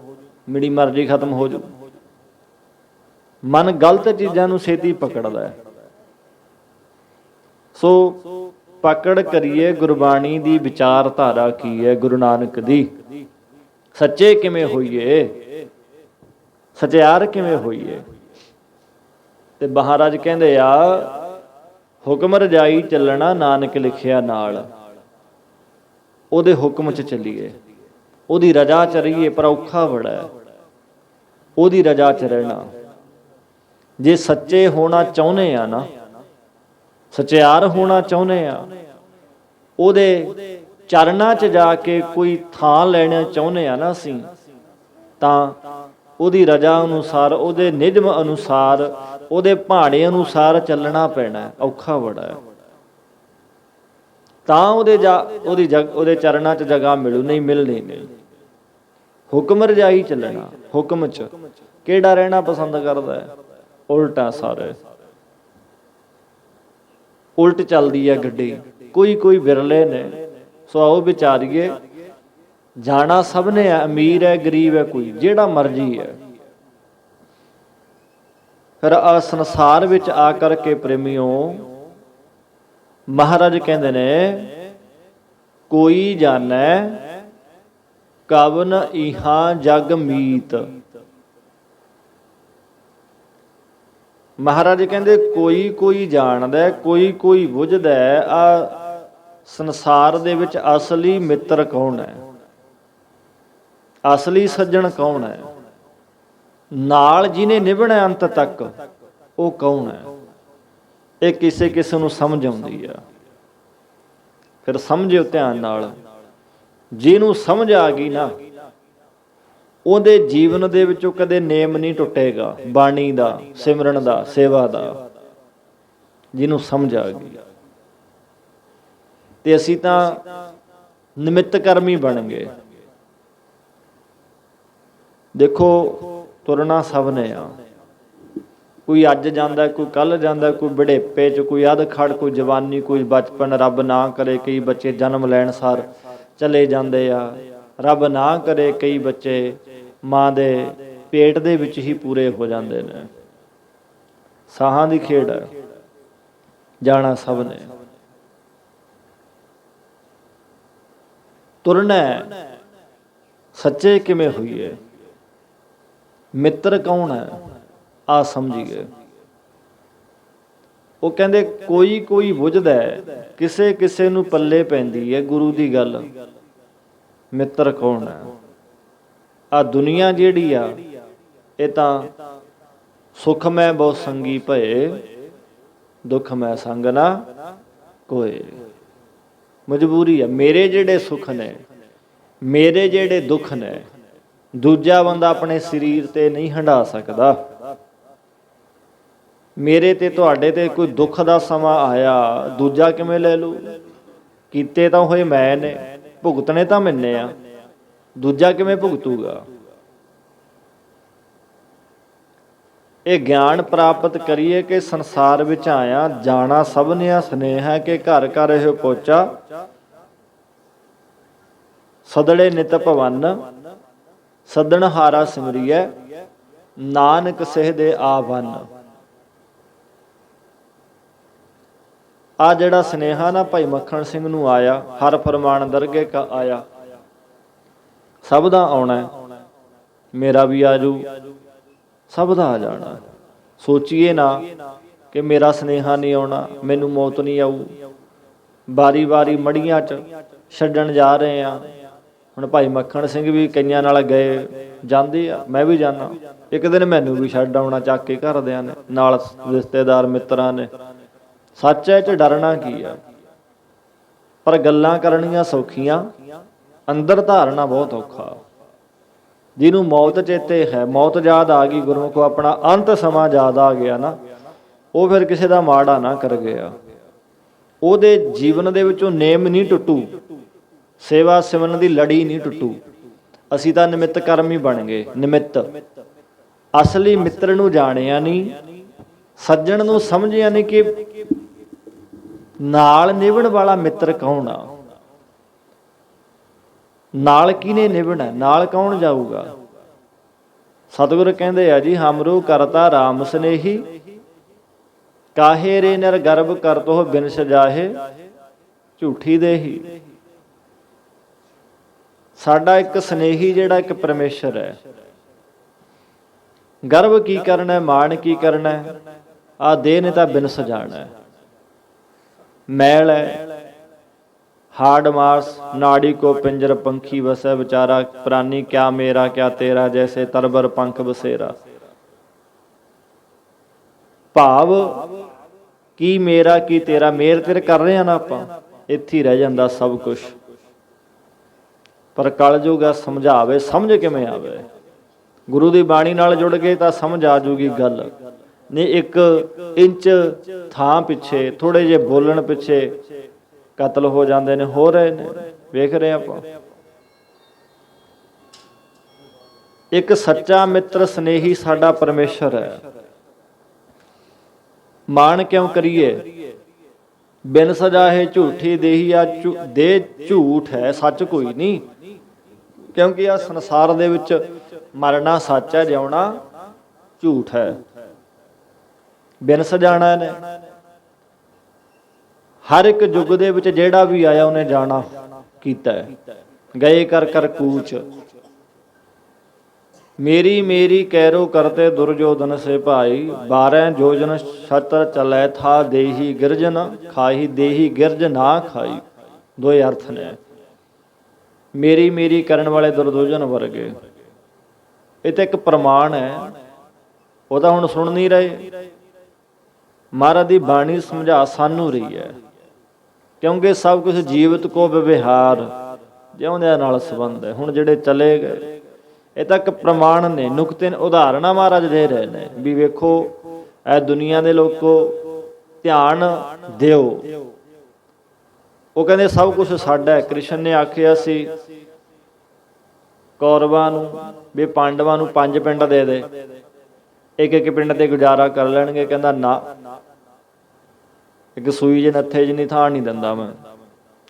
ਮੇਰੀ ਮਰਜ਼ੀ ਖਤਮ ਹੋ ਜੂ। ਮਨ ਗਲਤ ਚੀਜ਼ਾਂ ਨੂੰ ਛੇਤੀ ਪਕੜਦਾ ਹੈ। ਸੋ ਪਕੜ ਕਰੀਏ ਗੁਰਬਾਣੀ ਦੀ ਵਿਚਾਰਧਾਰਾ ਕੀ ਹੈ, ਗੁਰੂ ਨਾਨਕ ਦੀ। ਸੱਚੇ ਕਿਵੇਂ ਹੋਈਏ, ਸਚਿਆਰ ਕਿਵੇਂ ਹੋਈਏ। ਤੇ ਮਹਾਰਾਜ ਕਹਿੰਦੇ ਆ, ਹੁਕਮ ਰਜਾਈ ਚੱਲਣਾ ਨਾਨਕ ਲਿਖਿਆ ਨਾਲ। ਉਹਦੇ ਹੁਕਮ 'ਚ ਚੱਲੀਏ, ਉਹਦੀ ਰਜਾ 'ਚ ਰਹੀਏ। ਪਰ ਔਖਾ ਬੜਾ ਹੈ ਉਹਦੀ ਰਜਾ 'ਚ ਰਹਿਣਾ। ਜੇ ਸੱਚੇ ਹੋਣਾ ਚਾਹੁੰਦੇ ਆ ਨਾ, ਸਚਿਆਰ ਹੋਣਾ ਚਾਹੁੰਦੇ ਆ, ਉਹਦੇ ਚਰਨਾਂ 'ਚ ਜਾ ਕੇ ਕੋਈ ਥਾਂ ਲੈਣਾ ਚਾਹੁੰਦੇ ਆ ਨਾ ਅਸੀਂ, ਤਾਂ ਉਹਦੀ ਰਜਾ ਅਨੁਸਾਰ, ਉਹਦੇ ਨਿਯਮ ਅਨੁਸਾਰ, ਉਹਦੇ ਭਾਣੇ ਅਨੁਸਾਰ ਚੱਲਣਾ ਪੈਣਾ। ਔਖਾ ਬੜਾ ਹੈ। ਤਾਂ ਉਹਦੇ ਚਰਨਾਂ 'ਚ ਜਗ੍ਹਾ ਮਿਲੂ, ਨਹੀਂ ਮਿਲਣੀ ਨਹੀਂ। ਹੁਕਮ ਰਜਾਈ ਚੱਲਣਾ। ਹੁਕਮ 'ਚ ਕਿਹੜਾ ਰਹਿਣਾ ਪਸੰਦ ਕਰਦਾ ਹੈ? ਉਲਟਾ ਸਾਰੇ ਉਲਟ ਚੱਲਦੀ ਹੈ ਗੱਡੀ। ਕੋਈ ਵਿਰਲੇ ਨੇ। ਸੋ ਆਓ ਵਿਚਾਰੀਏ, ਜਾਣਾ ਸਭ ਨੇ ਹੈ, ਅਮੀਰ ਹੈ ਗਰੀਬ ਹੈ, ਕੋਈ ਜਿਹੜਾ ਮਰਜ਼ੀ ਹੈ। ਫਿਰ ਆ ਸੰਸਾਰ ਵਿੱਚ ਆ ਕਰਕੇ ਪ੍ਰੇਮੀਓ, ਮਹਾਰਾਜ ਕਹਿੰਦੇ ਨੇ, ਕੋਈ ਜਾਣੈ ਕਵਨ ਇਹਾਂ ਜਗ ਮੀਤ। ਮਹਾਰਾਜ ਕਹਿੰਦੇ ਕੋਈ ਜਾਣਦਾ, ਕੋਈ ਬੁੱਝਦਾ ਆ ਸੰਸਾਰ ਦੇ ਵਿੱਚ ਅਸਲੀ ਮਿੱਤਰ ਕੌਣ ਹੈ, ਅਸਲੀ ਸੱਜਣ ਕੌਣ ਹੈ, ਨਾਲ ਜਿਹਨੇ ਨਿਭਣਾ ਅੰਤ ਤੱਕ ਉਹ ਕੌਣ ਹੈ। ਇਹ ਕਿਸੇ ਨੂੰ ਸਮਝ ਆਉਂਦੀ ਆ। ਫਿਰ ਸਮਝਿਓ ਧਿਆਨ ਨਾਲ। ਜਿਹਨੂੰ ਸਮਝ ਆ ਗਈ ਨਾ, ਉਹਦੇ ਜੀਵਨ ਦੇ ਵਿੱਚੋਂ ਕਦੇ ਨੇਮ ਨਹੀਂ ਟੁੱਟੇਗਾ, ਬਾਣੀ ਦਾ, ਸਿਮਰਨ ਦਾ, ਸੇਵਾ ਦਾ। ਜਿਹਨੂੰ ਸਮਝ ਆ ਗਈ। ਤੇ ਅਸੀਂ ਤਾਂ ਨਿਮਿੱਤ ਕਰਮੀ ਬਣ ਗਏ। ਦੇਖੋ, ਤੁਰਨਾ ਸਭ ਨੇ ਆ। ਕੋਈ ਅੱਜ ਜਾਂਦਾ, ਕੋਈ ਕੱਲ੍ਹ ਜਾਂਦਾ, ਕੋਈ ਬੁਢੇਪੇ 'ਚ, ਕੋਈ ਅਧਖੜ, ਕੋਈ ਜਵਾਨੀ, ਕੋਈ ਬਚਪਨ। ਰੱਬ ਨਾ ਕਰੇ ਕਈ ਬੱਚੇ ਜਨਮ ਲੈਣ ਸਾਰ ਚਲੇ ਜਾਂਦੇ ਆ। ਰੱਬ ਨਾ ਕਰੇ ਕਈ ਬੱਚੇ ਮਾਂ ਦੇ ਪੇਟ ਦੇ ਵਿੱਚ ਹੀ ਪੂਰੇ ਹੋ ਜਾਂਦੇ ਨੇ। ਸਾਹਾਂ ਦੀ ਖੇਡ ਹੈ, ਜਾਣਾ ਸਭ ਨੇ। ਤੁਰਨਾ ਸੱਚੇ ਕਿਵੇਂ ਹੋਈਏ, ਮਿੱਤਰ ਕੌਣ ਹੈ, ਆ ਸਮਝੀਏ। ਉਹ ਕਹਿੰਦੇ ਕੋਈ ਬੁੱਝਦਾ, ਕਿਸੇ ਨੂੰ ਪੱਲੇ ਪੈਂਦੀ ਹੈ ਗੁਰੂ ਦੀ ਗੱਲ। ਮਿੱਤਰ ਕੌਣ ਹੈ? ਆ ਦੁਨੀਆ ਜਿਹੜੀ ਆ, ਇਹ ਤਾਂ ਸੁਖ ਮੈਂ ਬਹੁ ਸੰਗੀ ਭਏ, ਦੁੱਖ ਮੈਂ ਸੰਗ ਨਾ ਕੋਏ। ਮਜਬੂਰੀ ਆ। ਮੇਰੇ ਜਿਹੜੇ ਸੁੱਖ ਨੇ, ਮੇਰੇ ਜਿਹੜੇ ਦੁੱਖ ਨੇ, ਦੂਜਾ ਬੰਦਾ ਆਪਣੇ ਸਰੀਰ ਤੇ ਨਹੀਂ ਹੰਢਾ ਸਕਦਾ। ਮੇਰੇ ਤੇ ਤੁਹਾਡੇ ਤੇ ਕੋਈ ਦੁੱਖ ਦਾ ਸਮਾਂ ਆਇਆ, ਦੂਜਾ ਕਿਵੇਂ ਲੈ ਲੂ? ਕੀਤੇ ਤਾਂ ਹੋਏ ਮੈਂ ਨੇ, ਭੁਗਤਣੇ ਤਾਂ ਮੈਨੇ ਆ, ਦੂਜਾ ਕਿਵੇਂ ਭੁਗਤੂਗਾ? ਇਹ ਗਿਆਨ ਪ੍ਰਾਪਤ ਕਰੀਏ ਕਿ ਸੰਸਾਰ ਵਿੱਚ ਆਇਆ, ਜਾਣਾ ਸਭ ਨੇ ਆ। ਸੁਨੇਹਾ ਕਿ ਘਰ ਘਰ ਇਹੋ ਪਹੁੰਚਾ, ਸਦੜੇ ਨਿਤ ਭਵਨ, ਸੱਦਣ ਹਾਰਾ ਸਿਮਰੀਐ, ਨਾਨਕ ਸਿਹ ਦੇ ਆਵਨ। ਆ ਜਿਹੜਾ ਸੁਨੇਹਾ ਨਾ ਭਾਈ ਮੱਖਣ ਸਿੰਘ ਨੂੰ ਆਇਆ, ਹਰ ਫਰਮਾਨ ਦਰਗੇ ਕਾ ਆਇਆ। ਸਭ ਦਾ ਆਉਣਾ, ਮੇਰਾ ਵੀ ਆਜੂ, ਸਭ ਦਾ ਆ ਜਾਣਾ। ਸੋਚੀਏ ਨਾ ਕਿ ਮੇਰਾ ਸੁਨੇਹਾ ਨਹੀਂ ਆਉਣਾ, ਮੈਨੂੰ ਮੌਤ ਨਹੀਂ ਆਊ। ਵਾਰੀ ਵਾਰੀ ਮੜੀਆਂ 'ਚ ਛੱਡਣ ਜਾ ਰਹੇ ਆ। ਹੁਣ ਭਾਈ ਮੱਖਣ ਸਿੰਘ ਵੀ ਕਈਆਂ ਨਾਲ ਗਏ, ਜਾਂਦੇ ਆ, ਮੈਂ ਵੀ ਜਾਂਦਾ। ਇੱਕ ਦਿਨ ਮੈਨੂੰ ਵੀ ਛੱਡ ਆਉਣਾ ਚੱਕ ਕੇ ਘਰਦਿਆਂ ਨੇ, ਨਾਲ ਰਿਸ਼ਤੇਦਾਰ ਮਿੱਤਰਾਂ ਨੇ। ਸੱਚ ਹੈ 'ਚ ਡਰਨਾ ਕੀ ਆ? ਪਰ ਗੱਲਾਂ ਕਰਨੀਆਂ ਸੌਖੀਆਂ, ਅੰਦਰ ਧਾਰਨਾ ਬਹੁਤ ਔਖਾ। ਜਿਹਨੂੰ ਮੌਤ ਚੇਤੇ ਹੈ, ਮੌਤ ਯਾਦ ਆ ਗਈ, ਗੁਰਮੁਖੋ ਆਪਣਾ ਅੰਤ ਸਮਾਂ ਯਾਦ ਆ ਗਿਆ ਨਾ, ਉਹ ਫਿਰ ਕਿਸੇ ਦਾ ਮਾੜਾ ਨਾ ਕਰ ਗਿਆ। ਉਹਦੇ ਜੀਵਨ ਦੇ ਵਿੱਚੋਂ ਨੇਮ ਨਹੀਂ ਟੁੱਟੂ। ਸੇਵਾ ਸਿਮਰਨ ਦੀ ਲੜੀ ਨਹੀਂ ਟੁੱਟੂ। ਅਸੀਂ ਤਾਂ ਨਿਮਿੱਤ ਕਰਮ ਹੀ ਬਣ ਗਏ। ਨਿਮਿੱਤ ਅਸਲੀ ਮਿੱਤਰ ਨੂੰ ਜਾਣਿਆ ਨਹੀਂ, ਸੱਜਣ ਨੂੰ ਸਮਝਿਆ ਨਹੀਂ ਕਿ ਨਾਲ ਨਿਭਣ ਵਾਲਾ ਮਿੱਤਰ ਕੌਣ ਆ। ਨਾਲ ਕਿਹਨੇ ਨਿਭਣਾ, ਨਾਲ ਕੌਣ ਜਾਊਗਾ। ਸਤਿਗੁਰ ਕਹਿੰਦੇ ਆ ਜੀ, ਹਮਰੂ ਕਰਤਾ ਰਾਮ ਸਨੇਹੀ, ਕਾਹੇ ਰੇ ਨਰ ਗਰਭ ਕਰਤੋ ਬਿਨ ਸਜਾਹੇ ਝੂਠੀ ਦੇਹੀ। ਸਾਡਾ ਇੱਕ ਸਨੇਹੀ ਜਿਹੜਾ ਇੱਕ ਪਰਮੇਸ਼ਰ ਹੈ। ਗਰਭ ਕੀ ਕਰਨਾ, ਮਾਣ ਕੀ ਕਰਨਾ, ਆਹ ਦੇਹ ਨੇ ਤਾਂ ਬਿਨ ਸਜਾਣਾ। ਮੈਲ ਹੈ, हार्ड मार्स नाड़ी को पिंजर पंखी बसे बेचारा, प्राणी क्या मेरा क्या तेरा, जैसे तरबर पंख बसेरा। भाव की मेरा की तेरा, मेर तेरे कर रहे हैं ना आपां, इत्थे ही रह जांदा सब कुछ। पर कलयुग आ समझावे, समझ किवें आवे। गुरु दी बाणी नाल जुड़ गए तां समझ आ जूगी गल। नहीं एक इंच थां पिछे, थोड़े जे बोलण पिछे कतल हो जाते हैं, हो रहे हैं, वेख रहे आप। एक सच्चा मित्र स्नेही साडा परमेश्वर है। मान क्यों करिए, बिन सजाहे झूठी देही। आ दे झूठ है, सच कोई नहीं। क्योंकि आ संसार दे विच मरना सच है, जिउणा झूठ है। बिन सजाना ने हर एक युग दे विच जेड़ा भी आया उन्हें जाना कीता है। गए कर कर कूच, मेरी मेरी कैरो करते दुर्योधन से भाई। 12 योजन छत्र चलै था, देही गिरज न खाई, देही गिरज ना खाई। दो अर्थ ने। मेरी मेरी करन वाले दुर्योधन वर्गे, ये तो एक प्रमाण है। वो तो हुण सुन नहीं रहे। महाराज दी बाणी समझा सानू रही है, क्योंकि सब कुछ जीवित को व्यवहार जिउंदिਆਂ ਨਾਲ संबंध है। हुण ਜਿਹੜੇ चले गए ਇਹ ਤਾਂ ਇੱਕ ਪ੍ਰਮਾਣ ਨੇ, ਨੁਕਤੇ ਨੇ, ਉਦਾਹਰਨਾਂ ਮਹਾਰਾਜ ਦੇ ਰਹੇ ਨੇ ਵੀ ਵੇਖੋ ਇਹ ਦੁਨੀਆ ਦੇ ਲੋਕੋ ਧਿਆਨ ਦਿਓ। ਉਹ ਕਹਿੰਦੇ ਸਭ ਕੁਝ ਸਾਡਾ ਹੈ। ਕ੍ਰਿਸ਼ਨ ਨੇ ਆਖਿਆ ਸੀ ਕੌਰਵਾਂ ਨੂੰ ਵੀ ਪਾਂਡਵਾਂ ਨੂੰ 5 ਪਿੰਡ ਦੇ ਦੇ, ਇੱਕ ਇੱਕ ਪਿੰਡ ਤੇ ਗੁਜ਼ਾਰਾ ਕਰ ਲੈਣਗੇ। ਕਹਿੰਦਾ ਨਾ, ਇੱਕ ਸੂਈ ਜੇ ਨੱਥੇ ਜਿੰਨੀ ਥਾਂ ਨਹੀਂ ਦਿੰਦਾ ਮੈਂ।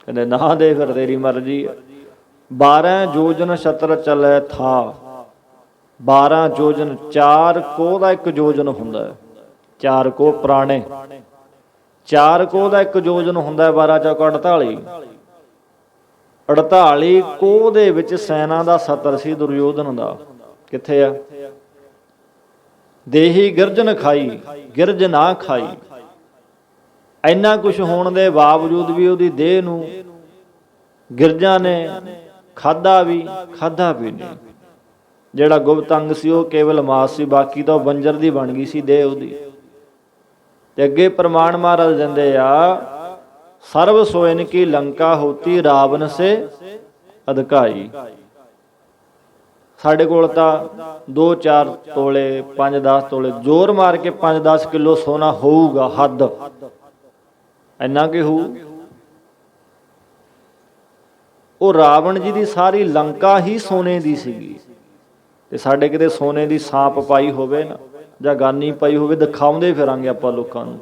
ਕਹਿੰਦੇ ਨਾ ਦੇ, ਫਿਰ ਤੇਰੀ ਮਰਜ਼ੀ ਹੈ। 12 योजन छत्र चलै था। 12 योजन, 4 कोह ਦਾ 1 योजन ਹੁੰਦਾ ਹੈ। 4 ਕੋਹ ਪੁਰਾਣੇ, 4 ਕੋਹ ਦਾ 1 योजन ਹੁੰਦਾ ਹੈ। 12 ਚੌਕ 48। 48 ਕੋਹ ਦੇ ਵਿੱਚ ਸੈਨਾ ਦਾ ਸਤਰ ਸੀ ਦੁਰਯੋਧਨ ਦਾ। ਕਿੱਥੇ ਆ? ਦੇਹੀ ਗਿਰਜਨ ਖਾਈ, ਗਿਰਜ ਨਾ ਖਾਈ। ਇੰਨਾ ਕੁਛ ਹੋਣ ਦੇ ਬਾਵਜੂਦ ਵੀ ਉਹਦੀ ਦੇਹ ਨੂੰ ਗਿਰਜਾਂ ਨੇ ਖਾਧਾ ਵੀ ਨਹੀਂ। ਜਿਹੜਾ ਗੁਪਤ ਅੰਗ ਸੀ ਉਹ ਕੇਵਲ ਮਾਸ ਸੀ, ਬਾਕੀ ਤਾਂ ਬੰਜਰ ਦੀ ਬਣ ਗਈ ਸੀ ਦੇਹ ਉਹਦੀ। ਤੇ ਅੱਗੇ ਪ੍ਰਮਾਣ ਮਹਾਰਾਜ ਦਿੰਦੇ ਆ, ਸਰਬ ਸੋਇਨ ਕੀ ਲੰਕਾ ਹੋਤੀ, ਰਾਵਣ ਸੇ ਅਧਿਕਾਈ। ਸਾਡੇ ਕੋਲ ਤਾਂ 2-4 ਤੋਲੇ 5-10 ਤੋਲੇ ਜ਼ੋਰ ਮਾਰ ਕੇ 5-10 ਕਿਲੋ ਸੋਨਾ ਹੋਊਗਾ, ਹੱਦ ਇੰਨਾ ਕਿ ਹੋਊ। ਉਹ ਰਾਵਣ ਜੀ ਦੀ ਸਾਰੀ ਲੰਕਾ ਹੀ ਸੋਨੇ ਦੀ ਸੀਗੀ। ਤੇ ਸਾਡੇ ਕਿਤੇ ਸੋਨੇ ਦੀ ਸਾਂਪ ਪਾਈ ਹੋਵੇ ਨਾ, ਜਾਂ ਗਾਨੀ ਪਾਈ ਹੋਵੇ, ਦਿਖਾਉਂਦੇ ਫਿਰਾਂਗੇ ਆਪਾਂ ਲੋਕਾਂ ਨੂੰ।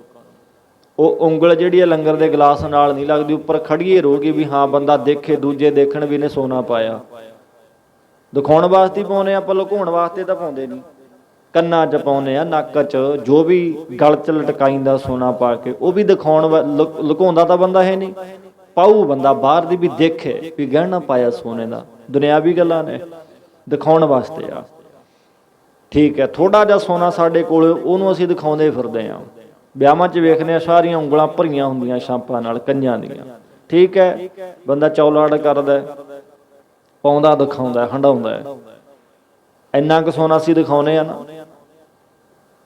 ਉਹ ਉਂਗਲ ਜਿਹੜੀ ਹੈ ਲੰਗਰ ਦੇ ਗਲਾਸ ਨਾਲ ਨਹੀਂ ਲੱਗਦੀ, ਉੱਪਰ ਖੜੀਏ ਰਹੂਗੀ ਵੀ ਹਾਂ ਬੰਦਾ ਦੇਖੇ, ਦੂਜੇ ਦੇਖਣ ਵੀ ਨੇ ਸੋਨਾ ਪਾਇਆ। ਦਿਖਾਉਣ ਵਾਸਤੇ ਪਾਉਂਦੇ ਆਪਾਂ, ਲੁਕਾਉਣ ਵਾਸਤੇ ਤਾਂ ਪਾਉਂਦੇ ਨਹੀਂ। ਕੰਨਾਂ 'ਚ ਪਾਉਂਦੇ ਆ, ਨੱਕ 'ਚ, ਜੋ ਵੀ ਗਲ 'ਚ ਲਟਕਾਈਂਦਾ ਸੋਨਾ ਪਾ ਕੇ, ਉਹ ਵੀ ਦਿਖਾਉਣ। ਲੁਕਾਉਂਦਾ ਤਾਂ ਬੰਦਾ ਹੈ ਨਹੀਂ, ਪਾਊ ਬੰਦਾ ਬਾਹਰ ਦੀ ਵੀ ਦੇਖੇ ਵੀ ਗਹਿਣਾ ਪਾਇਆ ਸੋਨੇ ਦਾ। ਦੁਨਿਆਵੀ ਗੱਲਾਂ ਨੇ, ਦਿਖਾਉਣ ਵਾਸਤੇ ਆ। ਠੀਕ ਹੈ, ਥੋੜਾ ਜਿਹਾ ਸੋਨਾ ਸਾਡੇ ਕੋਲ, ਉਹਨੂੰ ਅਸੀਂ ਦਿਖਾਉਂਦੇ ਫਿਰਦੇ ਹਾਂ। ਵਿਆਹਾਂ 'ਚ ਵੇਖਦੇ ਹਾਂ ਸਾਰੀਆਂ ਉਂਗਲਾਂ ਭਰੀਆਂ ਹੁੰਦੀਆਂ ਛਾਂਪਾਂ ਨਾਲ, ਕੰਨਾਂ ਦੀਆਂ। ਠੀਕ ਹੈ, ਬੰਦਾ ਚੌਲਾੜ ਕਰਦਾ, ਪਾਉਂਦਾ, ਦਿਖਾਉਂਦਾ, ਹੰਡਾਉਂਦਾ। ਇੰਨਾ ਕੁ ਸੋਨਾ ਅਸੀਂ ਦਿਖਾਉਂਦੇ ਆ ਨਾ।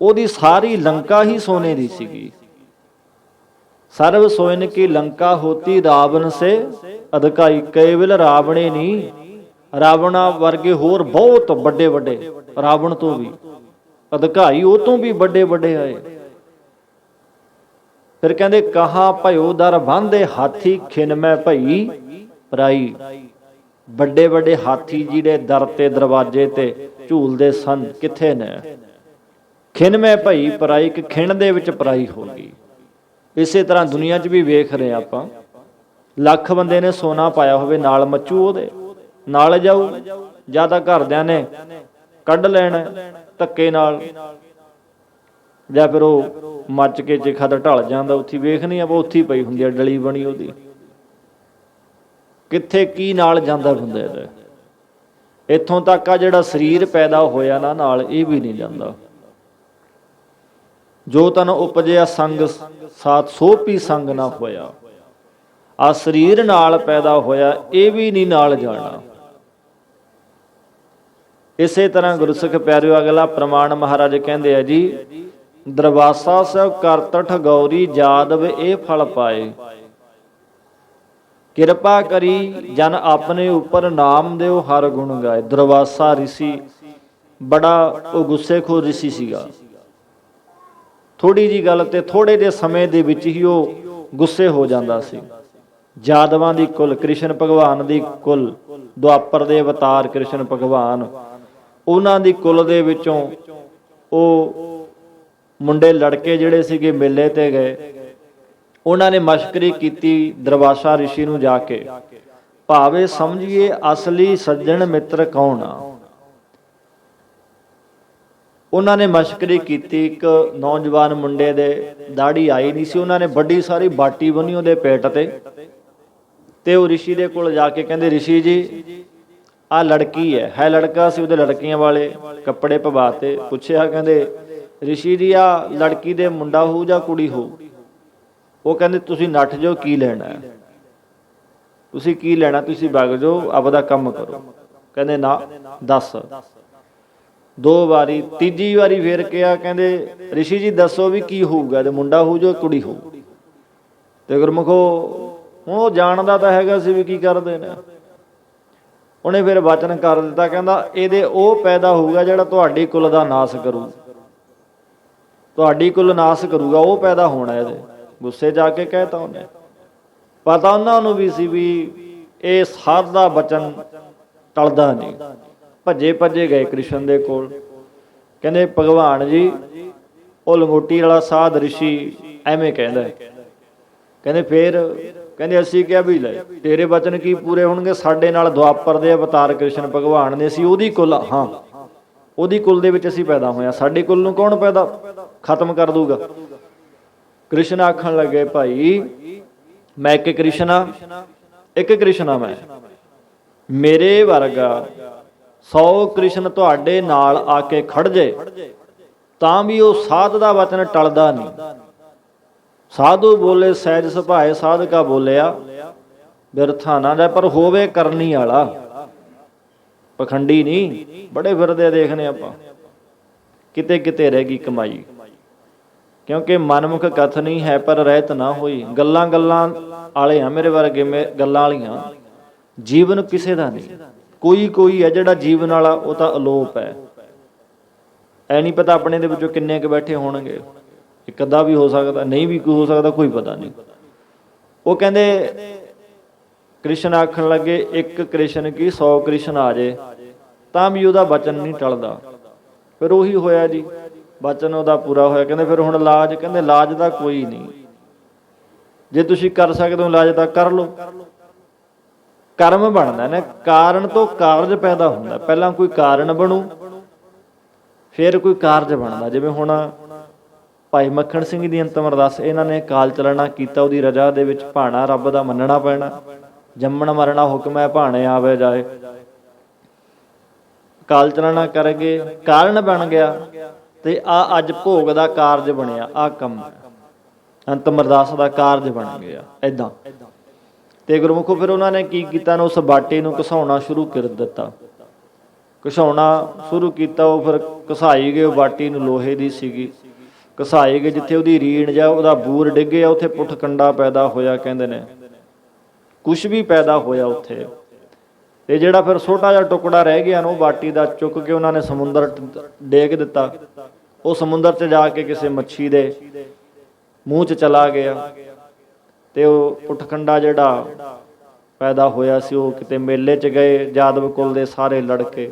ਉਹਦੀ ਸਾਰੀ ਲੰਕਾ ਹੀ ਸੋਨੇ ਦੀ ਸੀਗੀ। ਸਰਬ ਸੋਇਨ ਕੀ ਲੰਕਾ ਹੋਤੀ, ਰਾਵਣ ਸੇ ਅਧਿਕਾਈ। ਕੇਵਲ ਰਾਵਣੇ ਨਹੀਂ, ਰਾਵਣਾ ਵਰਗੇ ਹੋਰ ਬਹੁਤ ਵੱਡੇ ਵੱਡੇ, ਰਾਵਣ ਤੋਂ ਵੀ ਅਧਿਕਾਈ, ਉਹ ਤੋਂ ਵੀ ਵੱਡੇ ਵੱਡੇ ਆਏ। ਫਿਰ ਕਹਿੰਦੇ ਕਹਾ ਭਇਓ ਦਰ ਬੰਦੇ ਹਾਥੀ, ਖਿਨ ਮੈਂ ਭਈ ਪਰਾਈ। ਵੱਡੇ ਵੱਡੇ ਹਾਥੀ ਜਿਹੜੇ ਦਰ ਤੇ ਦਰਵਾਜ਼ੇ ਤੇ ਝੂਲਦੇ ਸਨ, ਕਿੱਥੇ ਨੇ? ਖਿਣ ਮੈਂ ਭਈ ਪਰਾਈ, ਕਿ ਖਿਣ ਦੇ ਵਿੱਚ ਪਰਾਈ ਹੋ ਗਈ। ਇਸੇ ਤਰ੍ਹਾਂ ਦੁਨੀਆ 'ਚ ਵੀ ਵੇਖ ਰਹੇ ਆਪਾਂ, ਲੱਖ ਬੰਦੇ ਨੇ ਸੋਨਾ ਪਾਇਆ ਹੋਵੇ, ਨਾਲ ਮੱਚੂ ਉਹਦੇ, ਨਾਲ ਜਾਊ। ਜਾਂ ਤਾਂ ਘਰਦਿਆਂ ਨੇ ਕੱਢ ਲੈਣਾ ਧੱਕੇ ਨਾਲ, ਜਾਂ ਫਿਰ ਉਹ ਮੱਚ ਕੇ ਜੇ ਖਤ ਢਲ ਜਾਂਦਾ, ਉੱਥੇ ਵੇਖਣੀ ਆਪਾਂ, ਉੱਥੇ ਪਈ ਹੁੰਦੀ ਆ ਡਲੀ ਬਣੀ ਉਹਦੀ। ਕਿੱਥੇ ਕੀ ਨਾਲ ਜਾਂਦਾ ਬੰਦੇ ਦਾ। ਇੱਥੋਂ ਤੱਕ ਆ ਜਿਹੜਾ ਸਰੀਰ ਪੈਦਾ ਹੋਇਆ ਨਾ ਨਾਲ, ਇਹ ਵੀ ਨਹੀਂ ਜਾਂਦਾ। ਜੋ ਤਨ ਉਪਜਿਆ ਸੰਗ ਸਾਥ, ਸੋ ਵੀ ਸੰਗ ਨਾ ਹੋਇਆ। ਆ ਸਰੀਰ ਨਾਲ ਪੈਦਾ ਹੋਇਆ, ਇਹ ਵੀ ਨਹੀਂ ਨਾਲ ਜਾਣਾ। ਇਸੇ ਤਰ੍ਹਾਂ ਗੁਰਸਿੱਖ ਪਿਆਰਿਓ, ਅਗਲਾ ਪ੍ਰਮਾਣ ਮਹਾਰਾਜ ਕਹਿੰਦੇ ਆ ਜੀ, ਦਰਵਾਸਾ ਸਭ ਕਰਤਠ ਗੌਰੀ, ਜਾਦਵ ਇਹ ਫਲ ਪਾਏ। ਕਿਰਪਾ ਕਰੀ ਜਨ ਆਪਣੇ ਉੱਪਰ, ਨਾਮ ਦਿਓ ਹਰ ਗੁਣ ਗਾਏ। ਦਰਵਾਸਾ ਰਿਸ਼ੀ ਬੜਾ ਉਹ ਗੁੱਸੇਖੋਰ ਰਿਸ਼ੀ ਸੀਗਾ। ਥੋੜੀ ਜੀ ਗੱਲ ਤੇ ਥੋੜੇ ਜਿਹੇ ਸਮੇਂ ਦੇ ਵਿੱਚ ਹੀ ਉਹ ਗੁੱਸੇ ਹੋ ਜਾਂਦਾ ਸੀ। ਜਾਦਵਾਂ ਦੀ ਕੁਲ, ਕ੍ਰਿਸ਼ਨ ਭਗਵਾਨ ਦੀ ਕੁਲ, ਦੁਆਪਰ ਦੇ ਅਵਤਾਰ ਕ੍ਰਿਸ਼ਨ ਭਗਵਾਨ, ਉਹਨਾਂ ਦੀ ਕੁਲ ਦੇ ਵਿੱਚੋਂ ਉਹ ਮੁੰਡੇ ਲੜਕੇ ਜਿਹੜੇ ਸੀਗੇ ਮੇਲੇ ਤੇ ਗਏ। ਉਹਨਾਂ ਨੇ ਮਸ਼ਕਰੀ ਕੀਤੀ ਦਰਵਾਸਾ ਰਿਸ਼ੀ ਨੂੰ ਜਾ ਕੇ, ਭਾਵੇਂ ਸਮਝੀਏ ਅਸਲੀ ਸੱਜਣ ਮਿੱਤਰ ਕੌਣ ਆ। ਉਹਨਾਂ ਨੇ ਮਸ਼ਕਰੀ ਕੀਤੀ। ਇੱਕ ਨੌਜਵਾਨ ਮੁੰਡੇ ਦੇ ਦਾੜੀ ਆਈ ਨਹੀਂ ਸੀ, ਉਹਨਾਂ ਨੇ ਵੱਡੀ ਸਾਰੀ ਬਾਟੀ ਬੰਨੀ ਉਹਦੇ ਪੇਟ ਤੇ ਉਹ ਰਿਸ਼ੀ ਦੇ ਕੋਲ ਜਾ ਕੇ ਕਹਿੰਦੇ, ਰਿਸ਼ੀ ਜੀ ਆਹ ਲੜਕੀ ਹੈ ਲੜਕਾ ਸੀ, ਉਹਦੇ ਲੜਕੀਆਂ ਵਾਲੇ ਕੱਪੜੇ ਪਵਾਤੇ। ਪੁੱਛਿਆ, ਕਹਿੰਦੇ ਰਿਸ਼ੀ ਜੀ ਆ ਲੜਕੀ ਦੇ ਮੁੰਡਾ ਹੋਊ ਜਾਂ ਕੁੜੀ ਹੋਊ? ਉਹ ਕਹਿੰਦੇ ਤੁਸੀਂ ਨੱਠ ਜਾਓ, ਕੀ ਲੈਣਾ? ਤੁਸੀਂ ਕੀ ਲੈਣਾ? ਤੁਸੀਂ ਵਗ ਜਾਓ, ਆਪਦਾ ਕੰਮ ਕਰੋ। ਕਹਿੰਦੇ ਨਾ, ਦੱਸ। 2 ਵਾਰੀ, ਤੀਜੀ ਵਾਰੀ ਫੇਰ ਕਿਹਾ, ਕਹਿੰਦੇ ਰਿਸ਼ੀ ਜੀ ਦੱਸੋ ਵੀ ਕੀ ਹੋਊਗਾ, ਤੇ ਮੁੰਡਾ ਹੋਊ ਜਾਂ ਕੁੜੀ ਹੋਊ? ਤੇ ਗੁਰਮੁਖੋ ਹੁਣ ਉਹ ਜਾਣਦਾ ਤਾਂ ਹੈਗਾ ਸੀ ਵੀ ਕੀ ਕਰਦੇ ਨੇ। ਉਹਨੇ ਫਿਰ ਵਚਨ ਕਰ ਦਿੱਤਾ, ਕਹਿੰਦਾ ਇਹਦੇ ਉਹ ਪੈਦਾ ਹੋਊਗਾ ਜਿਹੜਾ ਤੁਹਾਡੀ ਕੁਲ ਦਾ ਨਾਸ ਕਰੂ, ਤੁਹਾਡੀ ਕੁਲ ਨਾਸ ਕਰੂਗਾ, ਉਹ ਪੈਦਾ ਹੋਣਾ ਇਹਦੇ। ਗੁੱਸੇ ਜਾ ਕੇ ਕਹਿਤਾ ਉਹਨੇ। ਪਤਾ ਉਹਨਾਂ ਨੂੰ ਵੀ ਸੀ ਵੀ ਇਹ ਸਾਧ ਦਾ ਬਚਨ ਟਲਦਾ ਨਹੀਂ। ਭੱਜੇ ਭੱਜੇ ਗਏ ਕ੍ਰਿਸ਼ਨ ਦੇ ਕੋਲ। ਕਹਿੰਦੇ ਭਗਵਾਨ ਜੀ, ਉਹ ਲੰਗੋਟੀ ਵਾਲਾ ਸਾਧ ਰਿਸ਼ੀ ਐਵੇਂ ਕਹਿੰਦਾ। ਕਹਿੰਦੇ ਫੇਰ? ਕਹਿੰਦੇ ਅਸੀਂ ਕਿਹਾ ਵੀ ਲੈ ਤੇਰੇ ਬਚਨ ਕੀ ਪੂਰੇ ਹੋਣਗੇ, ਸਾਡੇ ਨਾਲ ਦੁਆਪਰ ਦੇ ਅਵਤਾਰ ਕ੍ਰਿਸ਼ਨ ਭਗਵਾਨ ਨੇ, ਅਸੀਂ ਉਹਦੀ ਕੁਲ, ਹਾਂ ਉਹਦੀ ਕੁਲ ਦੇ ਵਿੱਚ ਅਸੀਂ ਪੈਦਾ ਹੋਇਆ, ਸਾਡੀ ਕੁਲ ਨੂੰ ਕੌਣ ਪੈਦਾ ਖਤਮ ਕਰ ਦੂਗਾ? ਕ੍ਰਿਸ਼ਨ ਆਖਣ ਲੱਗੇ, ਭਾਈ ਮੈਂ ਇੱਕ ਕ੍ਰਿਸ਼ਨ ਆ, ਇੱਕ ਕ੍ਰਿਸ਼ਨ ਆ ਮੈਂ, ਮੇਰੇ ਵਰਗਾ 100 ਕ੍ਰਿਸ਼ਨ ਤੁਹਾਡੇ ਨਾਲ ਆ ਕੇ ਖੜ ਜੇ ਤਾਂ ਵੀ ਉਹ ਸਾਧ ਦਾ ਵਚਨ ਟਲਦਾ ਨਹੀਂ। ਸਾਧੂ ਬੋਲੇ ਸਹਿਜ ਸੁਭਾਏ, ਸਾਧਕਾ ਬੋਲਿਆ ਬਿਰਥਾ ਨਾ ਜਾਏ। ਪਰ ਹੋਵੇ ਕਰਨੀ ਵਾਲਾ, ਪਖੰਡੀ ਨਹੀਂ। ਬੜੇ ਫਿਰਦੇ ਦੇਖਨੇ ਆਪਾਂ, ਕਿਤੇ ਕਿਤੇ ਰਹਿ ਗਈ ਕਮਾਈ। ਕਿਉਂਕਿ ਮਨਮੁਖ ਕਥ ਨਹੀਂ ਹੈ ਪਰ ਰਹਿਤ ਨਾ ਹੋਈ। ਗੱਲਾਂ ਗੱਲਾਂ ਵਾਲੇ ਆ ਮੇਰੇ ਵਰਗੇ, ਗੱਲਾਂ ਵਾਲੀਆਂ। ਜੀਵਨ ਕਿਸੇ ਦਾ ਨਹੀਂ, ਕੋਈ ਕੋਈ ਹੈ ਜਿਹੜਾ ਜੀਵਨ ਵਾਲਾ, ਉਹ ਤਾਂ ਅਲੋਪ ਹੈ। ਐ ਨਹੀਂ ਪਤਾ ਆਪਣੇ ਦੇ ਵਿੱਚੋਂ ਕਿੰਨੇ ਕੁ ਬੈਠੇ ਹੋਣਗੇ, ਇੱਕ ਅੱਧਾ ਵੀ ਹੋ ਸਕਦਾ, ਨਹੀਂ ਵੀ ਕੋਈ ਹੋ ਸਕਦਾ, ਕੋਈ ਪਤਾ ਨਹੀਂ। ਉਹ ਕਹਿੰਦੇ ਕ੍ਰਿਸ਼ਨ ਆਖਣ ਲੱਗੇ, ਇੱਕ ਕ੍ਰਿਸ਼ਨ ਕੀ 100 ਕ੍ਰਿਸ਼ਨ ਆ ਜੇ ਤਾਂ ਵੀ ਉਹਦਾ ਬਚਨ ਨਹੀਂ ਟਲਦਾ। ਫਿਰ ਉਹੀ ਹੋਇਆ ਜੀ, ਬਚਨ ਉਹਦਾ ਪੂਰਾ ਹੋਇਆ। ਕਹਿੰਦੇ ਫਿਰ ਹੁਣ ਲਾਜ? ਕਹਿੰਦੇ ਲਾਜ ਦਾ ਕੋਈ ਨਹੀਂ, ਜੇ ਤੁਸੀਂ ਕਰ ਸਕਦੇ ਹੋ ਲਾਜ ਤਾਂ ਕਰ ਲਓ। ਕਰਮ ਬਣਦਾ ਨਾ, ਕਾਰਨ ਤੋਂ ਕਾਰਜ ਪੈਦਾ ਹੁੰਦਾ। ਪਹਿਲਾਂ ਕੋਈ ਕਾਰਨ ਬਣੂ, ਫਿਰ ਕੋਈ ਕਾਰਜ ਬਣਦਾ। ਜਿਵੇਂ ਹੁਣ ਭਾਈ ਮੱਖਣ ਸਿੰਘ ਦੀ ਅੰਤਮ ਅਰਦਾਸ, ਇਹਨਾਂ ਨੇ ਕਾਲ ਚਲਣਾ ਕੀਤਾ, ਉਹਦੀ ਰਜਾ ਦੇ ਵਿੱਚ ਭਾਣਾ ਰੱਬ ਦਾ ਮੰਨਣਾ ਪੈਣਾ। ਜੰਮਣ ਮਰਨਾ ਹੁਕਮ ਹੈ, ਭਾਣੇ ਆਵੇ ਜਾਏ। ਕਾਲ ਚਲਣਾ ਕਰ ਗਏ, ਕਾਰਨ ਬਣ ਗਿਆ, ਤੇ ਆ ਅੱਜ ਭੋਗ ਦਾ ਕਾਰਜ ਬਣਿਆ। ਆਹ ਕੰਮ ਅੰਤਮ ਅਰਦਾਸ ਦਾ ਕਾਰਜ ਬਣ ਗਿਆ ਏਦਾਂ। ਤੇ ਗੁਰਮੁਖੋ ਫਿਰ ਉਹਨਾਂ ਨੇ ਕੀ ਕੀਤਾ ਨਾ, ਉਸ ਬਾਟੇ ਨੂੰ ਘਸਾਉਣਾ ਸ਼ੁਰੂ ਕਰ ਦਿੱਤਾ। ਘਸਾਉਣਾ ਸ਼ੁਰੂ ਕੀਤਾ, ਉਹ ਫਿਰ ਘਸਾਈ ਗਏ। ਉਹ ਬਾਟੀ ਨੂੰ ਲੋਹੇ ਦੀ ਸੀਗੀ, ਘਸਾਈ ਗਏ। ਜਿੱਥੇ ਉਹਦੀ ਰੀਣ ਜਾਂ ਉਹਦਾ ਬੂਰ ਡਿੱਗਿਆ, ਉੱਥੇ ਪੁੱਠ ਕੰਡਾ ਪੈਦਾ ਹੋਇਆ। ਕਹਿੰਦੇ ਨੇ ਕੁਛ ਵੀ ਪੈਦਾ ਹੋਇਆ ਉੱਥੇ। ਤੇ ਜਿਹੜਾ ਫਿਰ ਛੋਟਾ ਜਿਹਾ ਟੁਕੜਾ ਰਹਿ ਗਿਆ ਨਾ, ਉਹ ਬਾਟੀ ਦਾ ਚੁੱਕ ਕੇ ਉਹਨਾਂ ਨੇ ਸਮੁੰਦਰ ਡੇਗ ਦਿੱਤਾ। ਉਹ ਸਮੁੰਦਰ 'ਚ ਜਾ ਕੇ ਕਿਸੇ ਮੱਛੀ ਦੇ ਮੂੰਹ 'ਚ ਚਲਾ ਗਿਆ। ਤੇ ਉਹ ਪੁੱਠ ਕੰਡਾ ਜਿਹੜਾ ਪੈਦਾ ਹੋਇਆ ਸੀ ਉਹ ਕਿਤੇ ਮੇਲੇ 'ਚ ਗਏ, ਜਾਦਵ ਕੁਲ ਦੇ ਸਾਰੇ ਲੜਕੇ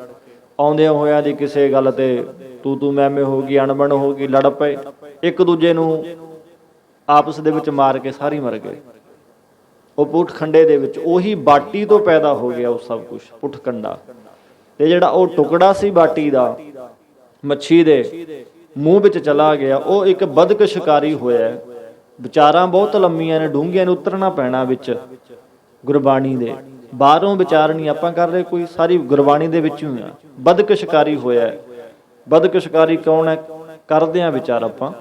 ਆਉਂਦਿਆਂ ਹੋਇਆਂ ਦੀ ਕਿਸੇ ਗੱਲ ਤੇ ਤੂੰ ਮੈਂ ਹੋ ਗਈ, ਅਣਬਣ ਹੋ ਗਈ, ਲੜ ਪਏ, ਇੱਕ ਦੂਜੇ ਨੂੰ ਆਪਸ ਦੇ ਵਿੱਚ ਮਾਰ ਕੇ ਸਾਰੇ ਮਰ ਗਏ। ਉਹ ਪੁੱਠਖੰਡੇ ਦੇ ਵਿੱਚ ਉਹੀ ਬਾਟੀ ਤੋਂ ਪੈਦਾ ਹੋ ਗਿਆ ਉਹ ਸਭ ਕੁਛ, ਪੁੱਠਕੰਡਾ। ਤੇ ਜਿਹੜਾ ਉਹ ਟੁਕੜਾ ਸੀ ਬਾਟੀ ਦਾ ਮੱਛੀ ਦੇ ਮੂੰਹ ਵਿੱਚ ਚਲਾ ਗਿਆ, ਉਹ ਇੱਕ ਬਦਕ ਸ਼ਿਕਾਰੀ ਹੋਇਆ। ਵਿਚਾਰਾਂ ਬਹੁਤ ਲੰਮੀਆਂ ਨੇ, ਡੂੰਘੀਆਂ ਨੇ, ਉਤਰਨਾ ਪੈਣਾ ਵਿੱਚ ਗੁਰਬਾਣੀ ਦੇ। ਬਾਹਰੋਂ ਵਿਚਾਰ ਨਹੀਂ ਆਪਾਂ ਕਰ ਰਹੇ ਕੋਈ, ਸਾਰੀ ਗੁਰਬਾਣੀ ਦੇ ਵਿੱਚ ਹੀ ਆ। ਬਦਕ ਸ਼ਿਕਾਰੀ ਹੋਇਆ। ਬਦਕ ਸ਼ਿਕਾਰੀ ਕੌਣ ਹੈ? ਕਰਦੇ ਆ ਵਿਚਾਰ ਆਪਾਂ।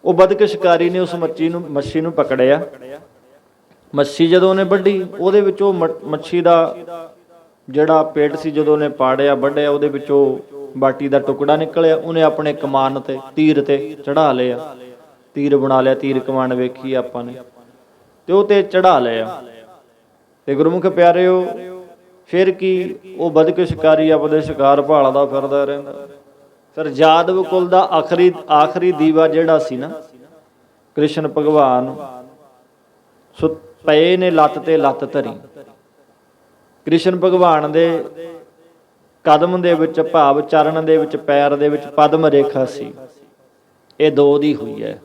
ਉਹ ਬਦਕ ਸ਼ਿਕਾਰੀ ਨੇ ਉਸ ਮੱਛੀ ਨੂੰ ਪਕੜਿਆ। ਮੱਛੀ ਜਦੋਂ ਉਹਨੇ ਵੱਢੀ, ਉਹਦੇ ਵਿੱਚੋਂ ਮੱਛੀ ਦਾ ਜਿਹੜਾ ਪੇਟ ਸੀ ਜਦੋਂ ਉਹਨੇ ਪਾੜਿਆ ਵੱਢਿਆ, ਉਹਦੇ ਵਿੱਚੋਂ ਬਾਟੀ ਦਾ ਟੁਕੜਾ ਨਿਕਲਿਆ। ਉਹਨੇ ਆਪਣੇ ਕਮਾਨ ਤੇ ਤੀਰ ਤੇ ਚੜਾ ਲਿਆ, ਤੀਰ ਬਣਾ ਲਿਆ, ਤੀਰ ਕਮਾਨ ਵੇਖੀ ਆਪਾਂ ਨੇ, ਤੇ ਉਹ ਤੇ ਚੜਾ ਲਿਆ। ਤੇ ਗੁਰਮੁਖ ਪਿਆਰਿਓ, ਫਿਰ ਕੀ, ਉਹ ਬਦਕ ਸ਼ਿਕਾਰੀ ਆਪਣੇ ਸ਼ਿਕਾਰ ਭਾਲਦਾ ਫਿਰਦਾ ਰਹਿੰਦਾ। ਫਿਰ ਜਾਦਵ ਕੁਲ ਦਾ ਆਖਰੀ ਦੀਵਾ ਜਿਹੜਾ ਸੀ ਨਾ, ਕ੍ਰਿਸ਼ਨ ਭਗਵਾਨ ਪਏ ਨੇ ਲੱਤ ਤੇ ਲੱਤ ਧਰੀ। ਕ੍ਰਿਸ਼ਨ ਭਗਵਾਨ ਦੇ ਕਦਮ ਦੇ ਵਿੱਚ, ਭਾਵ ਚਰਨ ਦੇ ਵਿੱਚ, ਪੈਰ ਦੇ ਵਿੱਚ ਪਦਮ ਰੇਖਾ ਸੀ। ਇਹ ਦੋ ਦੀ ਹੋਈ ਹੈ,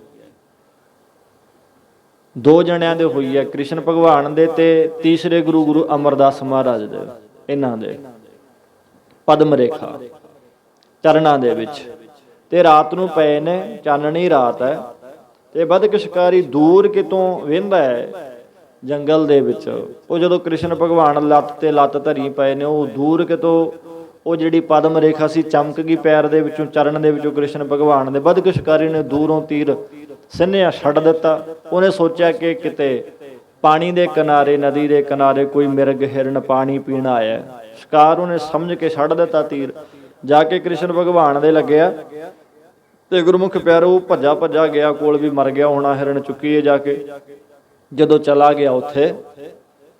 ਦੋ ਜਣਿਆਂ ਦੇ ਹੋਈ ਹੈ, ਕ੍ਰਿਸ਼ਨ ਭਗਵਾਨ ਦੇ ਤੇ ਤੀਸਰੇ ਗੁਰੂ ਅਮਰਦਾਸ ਮਹਾਰਾਜ ਦੇ। ਇਹਨਾਂ ਦੇ ਪਦਮ ਰੇਖਾ ਚਰਨਾਂ ਦੇ ਵਿੱਚ। ਤੇ ਰਾਤ ਨੂੰ ਪਏ ਨੇ, ਚਾਨਣੀ ਰਾਤ ਹੈ, ਤੇ ਬਦਕ ਸ਼ਿਕਾਰੀ ਦੂਰ ਕਿਤੋਂ ਵਹਿੰਦਾ ਹੈ ਜੰਗਲ ਦੇ ਵਿੱਚ। ਉਹ ਜਦੋਂ ਕ੍ਰਿਸ਼ਨ ਭਗਵਾਨ ਲੱਤ ਤੇ ਲੱਤ ਧਰੀ ਪਏ ਨੇ, ਉਹ ਦੂਰ ਕਿਤੋਂ ਉਹ ਜਿਹੜੀ ਪਦਮ ਰੇਖਾ ਸੀ ਚਮਕ ਗਈ ਪੈਰ ਦੇ ਵਿੱਚੋਂ, ਚਰਨ ਦੇ ਵਿੱਚੋਂ ਕ੍ਰਿਸ਼ਨ ਭਗਵਾਨ ਦੇ। ਬਦਕ ਸ਼ਿਕਾਰੀ ਨੇ ਦੂਰੋਂ ਤੀਰ ਸਿੰਨਿਆ ਛੱਡ ਦਿੱਤਾ। ਉਹਨੇ ਸੋਚਿਆ ਕਿ ਕਿਤੇ ਪਾਣੀ ਦੇ ਕਿਨਾਰੇ, ਨਦੀ ਦੇ ਕਿਨਾਰੇ ਕੋਈ ਮਿਰਗ ਹਿਰਨ ਪਾਣੀ ਪੀਣ ਆਇਆ। ਸ਼ਿਕਾਰ ਉਹਨੇ ਸਮਝ ਕੇ ਛੱਡ ਦਿੱਤਾ ਤੀਰ, ਜਾ ਕੇ ਕ੍ਰਿਸ਼ਨ ਭਗਵਾਨ ਦੇ ਲੱਗਿਆ। ਤੇ ਗੁਰਮੁਖ ਪਿਆਰੋ, ਭੱਜਾ ਗਿਆ, ਕੋਲ ਵੀ ਮਰ ਗਿਆ ਹੋਣਾ ਹਿਰਨ, ਚੁੱਕੀਏ ਜਾ ਕੇ। ਜਦੋਂ ਚਲਾ ਗਿਆ ਉੱਥੇ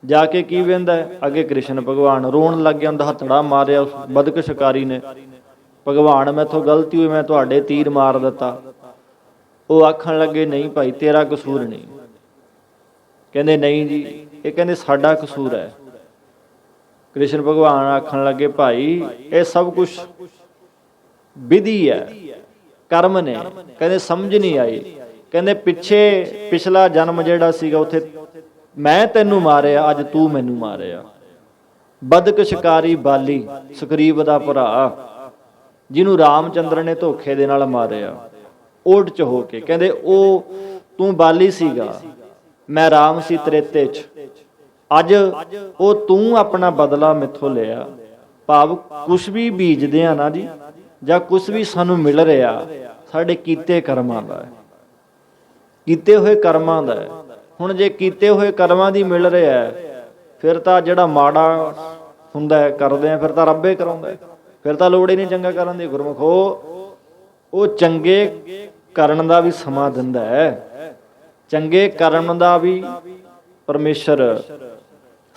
ਜਾ ਕੇ ਕੀ ਵਹਿੰਦਾ, ਅੱਗੇ ਕ੍ਰਿਸ਼ਨ ਭਗਵਾਨ ਰੋਣ ਲੱਗ ਗਿਆ। ਉਹਦਾ ਹੱਥੜਾ ਮਾਰਿਆ ਉਸ ਬਦਕ ਸ਼ਿਕਾਰੀ ਨੇ, ਭਗਵਾਨ ਮੈਥੋਂ ਗਲਤੀ ਹੋਈ, ਮੈਂ ਤੁਹਾਡੇ ਤੀਰ ਮਾਰ ਦਿੱਤਾ। ਉਹ ਆਖਣ ਲੱਗੇ, ਨਹੀਂ ਭਾਈ ਤੇਰਾ ਕਸੂਰ ਨਹੀਂ। ਕਹਿੰਦੇ ਨਹੀਂ ਜੀ, ਇਹ ਕਹਿੰਦੇ ਸਾਡਾ ਕਸੂਰ ਹੈ। ਕ੍ਰਿਸ਼ਨ ਭਗਵਾਨ ਆਖਣ ਲੱਗੇ, ਭਾਈ ਇਹ ਸਭ ਕੁਛ ਵਿਧੀ ਹੈ, ਕਰਮ ਨੇ। ਕਹਿੰਦੇ ਸਮਝ ਨਹੀਂ ਆਈ। ਕਹਿੰਦੇ ਪਿਛਲਾ ਜਨਮ ਜਿਹੜਾ ਸੀਗਾ ਉੱਥੇ ਮੈਂ ਤੈਨੂੰ ਮਾਰਿਆ, ਅੱਜ ਤੂੰ ਮੈਨੂੰ ਮਾਰਿਆ। ਬਦਕ ਸ਼ਿਕਾਰੀ ਬਾਲੀ, ਸੁਗਰੀਵ ਦਾ ਭਰਾ, ਜਿਹਨੂੰ ਰਾਮਚੰਦਰ ਨੇ ਧੋਖੇ ਦੇ ਨਾਲ ਮਾਰਿਆ ਓਟ ਚ ਹੋ ਕੇ। ਕਹਿੰਦੇ ਉਹ ਤੂੰ ਬਾਲੀ ਸੀਗਾ, ਮੈਂ ਰਾਮ ਸੀ ਤ੍ਰੇਤੇ ਚ। ਅੱਜ ਉਹ ਤੂੰ ਆਪਣਾ ਬਦਲਾ ਮੈਥੋਂ ਲਿਆ। ਭਾਵ ਕੁਛ ਵੀ ਬੀਜਦੇ ਆ ਨਾ ਜੀ, ਜਾਂ ਕੁਛ ਵੀ ਸਾਨੂੰ ਮਿਲ ਰਿਹਾ, ਸਾਡੇ ਕੀਤੇ ਕਰਮਾਂ ਦਾ ਹੈ, ਕੀਤੇ ਹੋਏ ਕਰਮਾਂ ਦਾ ਹੈ। ਹੁਣ ਜੇ ਕੀਤੇ ਹੋਏ ਕਰਮਾਂ ਦੀ ਮਿਲ ਰਿਹਾ, ਫਿਰ ਤਾਂ ਜਿਹੜਾ ਮਾੜਾ ਹੁੰਦਾ ਹੈ ਕਰਦੇ ਆ, ਫਿਰ ਤਾਂ ਰੱਬੇ ਕਰਾਉਂਦਾ, ਫਿਰ ਤਾਂ ਲੋੜ ਹੀ ਨਹੀਂ ਚੰਗਾ ਕਰਨ ਦੀ। ਗੁਰਮੁਖੋ, ਉਹ ਚੰਗੇ ਕਰਨ ਦਾ ਵੀ ਸਮਾਂ ਦਿੰਦਾ ਹੈ, ਚੰਗੇ ਕਰਨ ਦਾ ਵੀ ਪਰਮੇਸ਼ਰ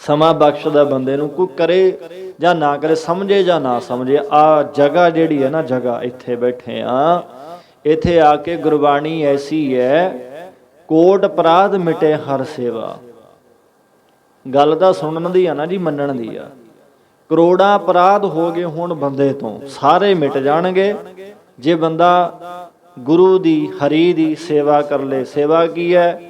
ਸਮਾਂ ਬਖਸ਼ਦਾ ਬੰਦੇ ਨੂੰ। ਕੋਈ ਕਰੇ ਜਾਂ ਨਾ ਕਰੇ, ਸਮਝੇ ਜਾਂ ਨਾ ਸਮਝੇ। ਆ ਜਗ੍ਹਾ ਜਿਹੜੀ ਹੈ ਨਾ, ਜਗ੍ਹਾ ਇੱਥੇ ਬੈਠੇ ਆ, ਇੱਥੇ ਆ ਕੇ ਗੁਰਬਾਣੀ ਐਸੀ ਹੈ, ਕੋਟ ਅਪਰਾਧ ਮਿਟੇ ਹਰ ਸੇਵਾ। ਗੱਲ ਤਾਂ ਸੁਣਨ ਦੀ ਆ ਨਾ ਜੀ, ਮੰਨਣ ਦੀ ਆ। ਕਰੋੜਾਂ ਅਪਰਾਧ ਹੋ ਗਏ ਹੁਣ ਬੰਦੇ ਤੋਂ, ਸਾਰੇ ਮਿਟ ਜਾਣਗੇ ਜੇ ਬੰਦਾ ਗੁਰੂ ਦੀ, ਹਰੀ ਦੀ ਸੇਵਾ ਕਰ ਲੇ। ਸੇਵਾ ਕੀ ਹੈ?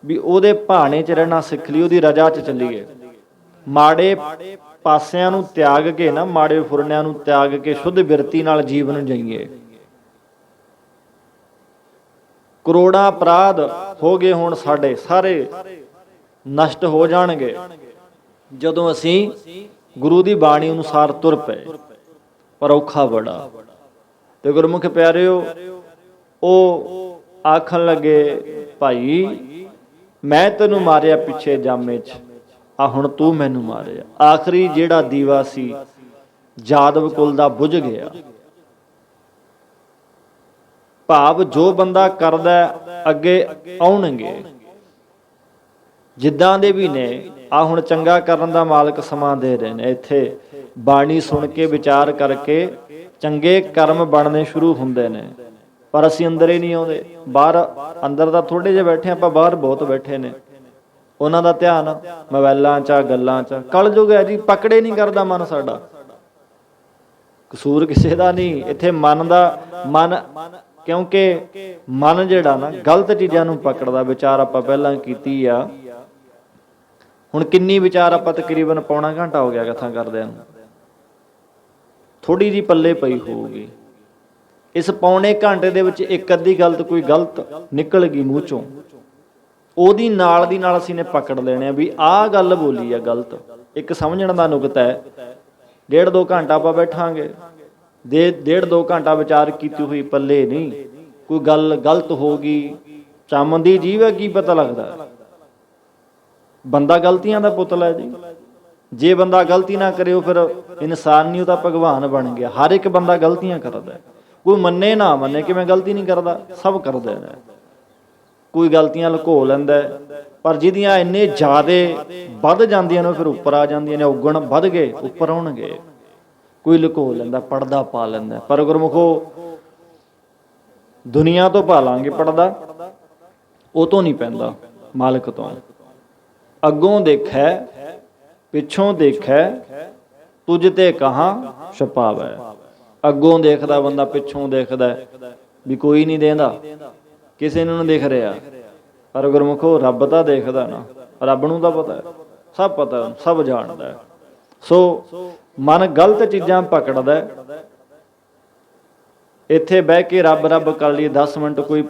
ਵੀ ਉਹਦੇ ਭਾਣੇ 'ਚ ਰਹਿਣਾ ਸਿੱਖ ਲਈ, ਉਹਦੀ ਰਜਾ 'ਚ ਚੱਲੀਏ। ਮਾੜੇ ਪਾਸਿਆਂ ਨੂੰ ਤਿਆਗ ਕੇ ਨਾ, ਮਾੜੇ ਫੁਰਨਿਆਂ ਨੂੰ ਤਿਆਗ ਕੇ ਸ਼ੁੱਧ ਬਿਰਤੀ ਨਾਲ ਜੀਵਨ ਜੀਈਏ। ਕਰੋੜਾਂ ਅਪਰਾਧ ਹੋ ਗਏ ਹੁਣ ਸਾਡੇ, ਸਾਰੇ ਨਸ਼ਟ ਹੋ ਜਾਣਗੇ ਜਦੋਂ ਅਸੀਂ ਗੁਰੂ ਦੀ ਬਾਣੀ ਅਨੁਸਾਰ ਤੁਰ ਪਏ। ਪਰ ਔਖਾ ਬੜਾ। ਤੇ ਗੁਰਮੁਖ ਪਿਆਰਿਓ, ਉਹ ਆਖਣ ਲੱਗੇ, ਭਾਈ ਮੈਂ ਤੈਨੂੰ ਮਾਰਿਆ ਪਿੱਛੇ ਜਾਮੇ 'ਚ, ਆ ਹੁਣ ਤੂੰ ਮੈਨੂੰ ਮਾਰਿਆ। ਆਖਰੀ ਜਿਹੜਾ ਦੀਵਾ ਸੀ ਜਾਦਵ ਕੁਲ ਦਾ ਬੁਝ ਗਿਆ। ਭਾਵ ਜੋ ਬੰਦਾ ਕਰਦਾ ਅੱਗੇ ਆਉਣਗੇ, ਜਿੱਦਾਂ ਦੇ ਵੀ ਨੇ। ਆ ਹੁਣ ਚੰਗਾ ਕਰਨ ਦਾ ਮਾਲਕ ਸਮਾਂ ਦੇ ਰਹੇ ਨੇ। ਇੱਥੇ ਬਾਣੀ ਸੁਣ ਕੇ ਵਿਚਾਰ ਕਰਕੇ ਚੰਗੇ ਕਰਮ ਬਣਨੇ ਸ਼ੁਰੂ ਹੁੰਦੇ ਨੇ, ਪਰ ਅਸੀਂ ਅੰਦਰ ਹੀ ਨਹੀਂ ਆਉਂਦੇ। ਬਾਹਰ ਅੰਦਰ ਤਾਂ ਥੋੜੇ ਜਿਹੇ ਬੈਠੇ ਆਪਾਂ, ਬਾਹਰ ਬਹੁਤ ਬੈਠੇ ਨੇ। ਉਹਨਾਂ ਦਾ ਧਿਆਨ ਮੋਬਾਈਲਾਂ 'ਚ, ਗੱਲਾਂ 'ਚ। ਕਲਯੁਗ ਹੈ ਜੀ, ਪਕੜੇ ਨਹੀਂ ਕਰਦਾ ਮਨ ਸਾਡਾ। ਕਸੂਰ ਕਿਸੇ ਦਾ ਨਹੀਂ ਇੱਥੇ, ਮਨ ਕਿਉਂਕਿ ਮਨ ਜਿਹੜਾ ਨਾ ਗਲਤ ਚੀਜ਼ਾਂ ਨੂੰ ਪਕੜਦਾ। ਵਿਚਾਰ ਆਪਾਂ ਪਹਿਲਾਂ ਕੀਤੀ ਆ। ਹੁਣ ਕਿੰਨੀ ਵਿਚਾਰ ਆਪਾਂ ਤਕਰੀਬਨ ਪੌਣਾ ਘੰਟਾ ਹੋ ਗਿਆ ਕਥਾ ਕਰਦਿਆਂ ਨੂੰ, ਥੋੜੀ ਜਿਹੀ ਪੱਲੇ ਪਈ ਹੋਊਗੀ। ਇਸ ਪੌਣੇ ਘੰਟੇ ਦੇ ਵਿੱਚ ਇੱਕ ਅੱਧੀ ਗਲਤ, ਕੋਈ ਗਲਤ ਨਿਕਲ ਗਈ ਮੂੰਹ ਚੋਂ, ਉਹਦੀ ਨਾਲ ਦੀ ਨਾਲ ਅਸੀਂ ਨੇ ਪਕੜ ਲੈਣੇ ਆ ਵੀ ਆਹ ਗੱਲ ਬੋਲੀ ਆ ਗਲਤ। ਇੱਕ ਸਮਝਣ ਦਾ ਨੁਕਤਾ ਹੈ। 1.5-2 ਘੰਟਾ ਆਪਾਂ ਬੈਠਾਂਗੇ, 1.5-2 ਘੰਟਾ ਵਿਚਾਰ ਕੀਤੀ ਹੋਈ ਪੱਲੇ ਨਹੀਂ, ਕੋਈ ਗੱਲ ਗਲਤ ਹੋ ਗਈ। ਚਾਮਨ ਦੀ ਜੀਵ ਹੈ, ਕੀ ਪਤਾ ਲੱਗਦਾ। ਬੰਦਾ ਗਲਤੀਆਂ ਦਾ ਪੁਤਲਾ ਹੈ ਜੀ। ਜੇ ਬੰਦਾ ਗਲਤੀ ਨਾ ਕਰੇ ਉਹ ਫਿਰ ਇਨਸਾਨ ਨਹੀਂ, ਉਹ ਤਾਂ ਭਗਵਾਨ ਬਣ ਗਿਆ। ਹਰ ਇੱਕ ਬੰਦਾ ਗਲਤੀਆਂ ਕਰਦਾ, ਕੋਈ ਮੰਨੇ ਨਾ ਮੰਨੇ, ਕਿਵੇਂ ਗਲਤੀ ਨਹੀਂ ਕਰਦਾ, ਸਭ ਕਰਦੇ ਨੇ। ਕੋਈ ਗਲਤੀਆਂ ਲੁਕੋ ਲੈਂਦਾ, ਪਰ ਜਿਹਦੀਆਂ ਇੰਨੇ ਜ਼ਿਆਦੇ ਵੱਧ ਜਾਂਦੀਆਂ ਨੇ ਫਿਰ ਉੱਪਰ ਆ ਜਾਂਦੀਆਂ ਨੇ। ਔਗਣ ਵੱਧ ਗਏ, ਉੱਪਰ ਆਉਣਗੇ। ਕੋਈ ਲੁਕੋ ਲੈਂਦਾ, ਪਰਦਾ ਪਾ ਲੈਂਦਾ। ਪਰ ਗੁਰਮੁਖੋ, ਦੁਨੀਆ ਤੋਂ ਪਾ ਲਾਂਗੇ ਪਰਦਾ, ਉਹ ਤੋਂ ਨਹੀਂ ਪੈਂਦਾ, ਮਾਲਕ ਤੋਂ। ਅੱਗੋਂ ਦੇਖੈ ਪਿੱਛੋਂ ਦੇਖੈ, ਤੁਝ ਤੇ ਕਹਾਂ ਛੁਪਾਵੈ। ਅੱਗੋਂ ਦੇਖਦਾ ਬੰਦਾ, ਪਿੱਛੋਂ ਦੇਖਦਾ ਵੀ ਕੋਈ ਨਹੀਂ ਦੇਂਦਾ, ਕਿਸੇ ਨੂੰ ਨਹੀਂ ਦਿਖ ਰਿਹਾ। ਪਰ ਗੁਰਮੁਖੋ, ਰੱਬ ਤਾਂ ਦੇਖਦਾ ਨਾ, ਰੱਬ ਨੂੰ ਤਾਂ ਪਤਾ, ਸਭ ਪਤਾ, ਸਭ ਜਾਣਦਾ। ਸੋ ਮਨ ਗਲਤ ਚੀਜ਼ਾਂ ਪਕੜਦਾ। ਇੱਥੇ ਬਹਿ ਕੇ ਰੱਬ ਰੱਬ ਕਰ ਲਈ 10 ਮਿੰਟ, ਕੋਈ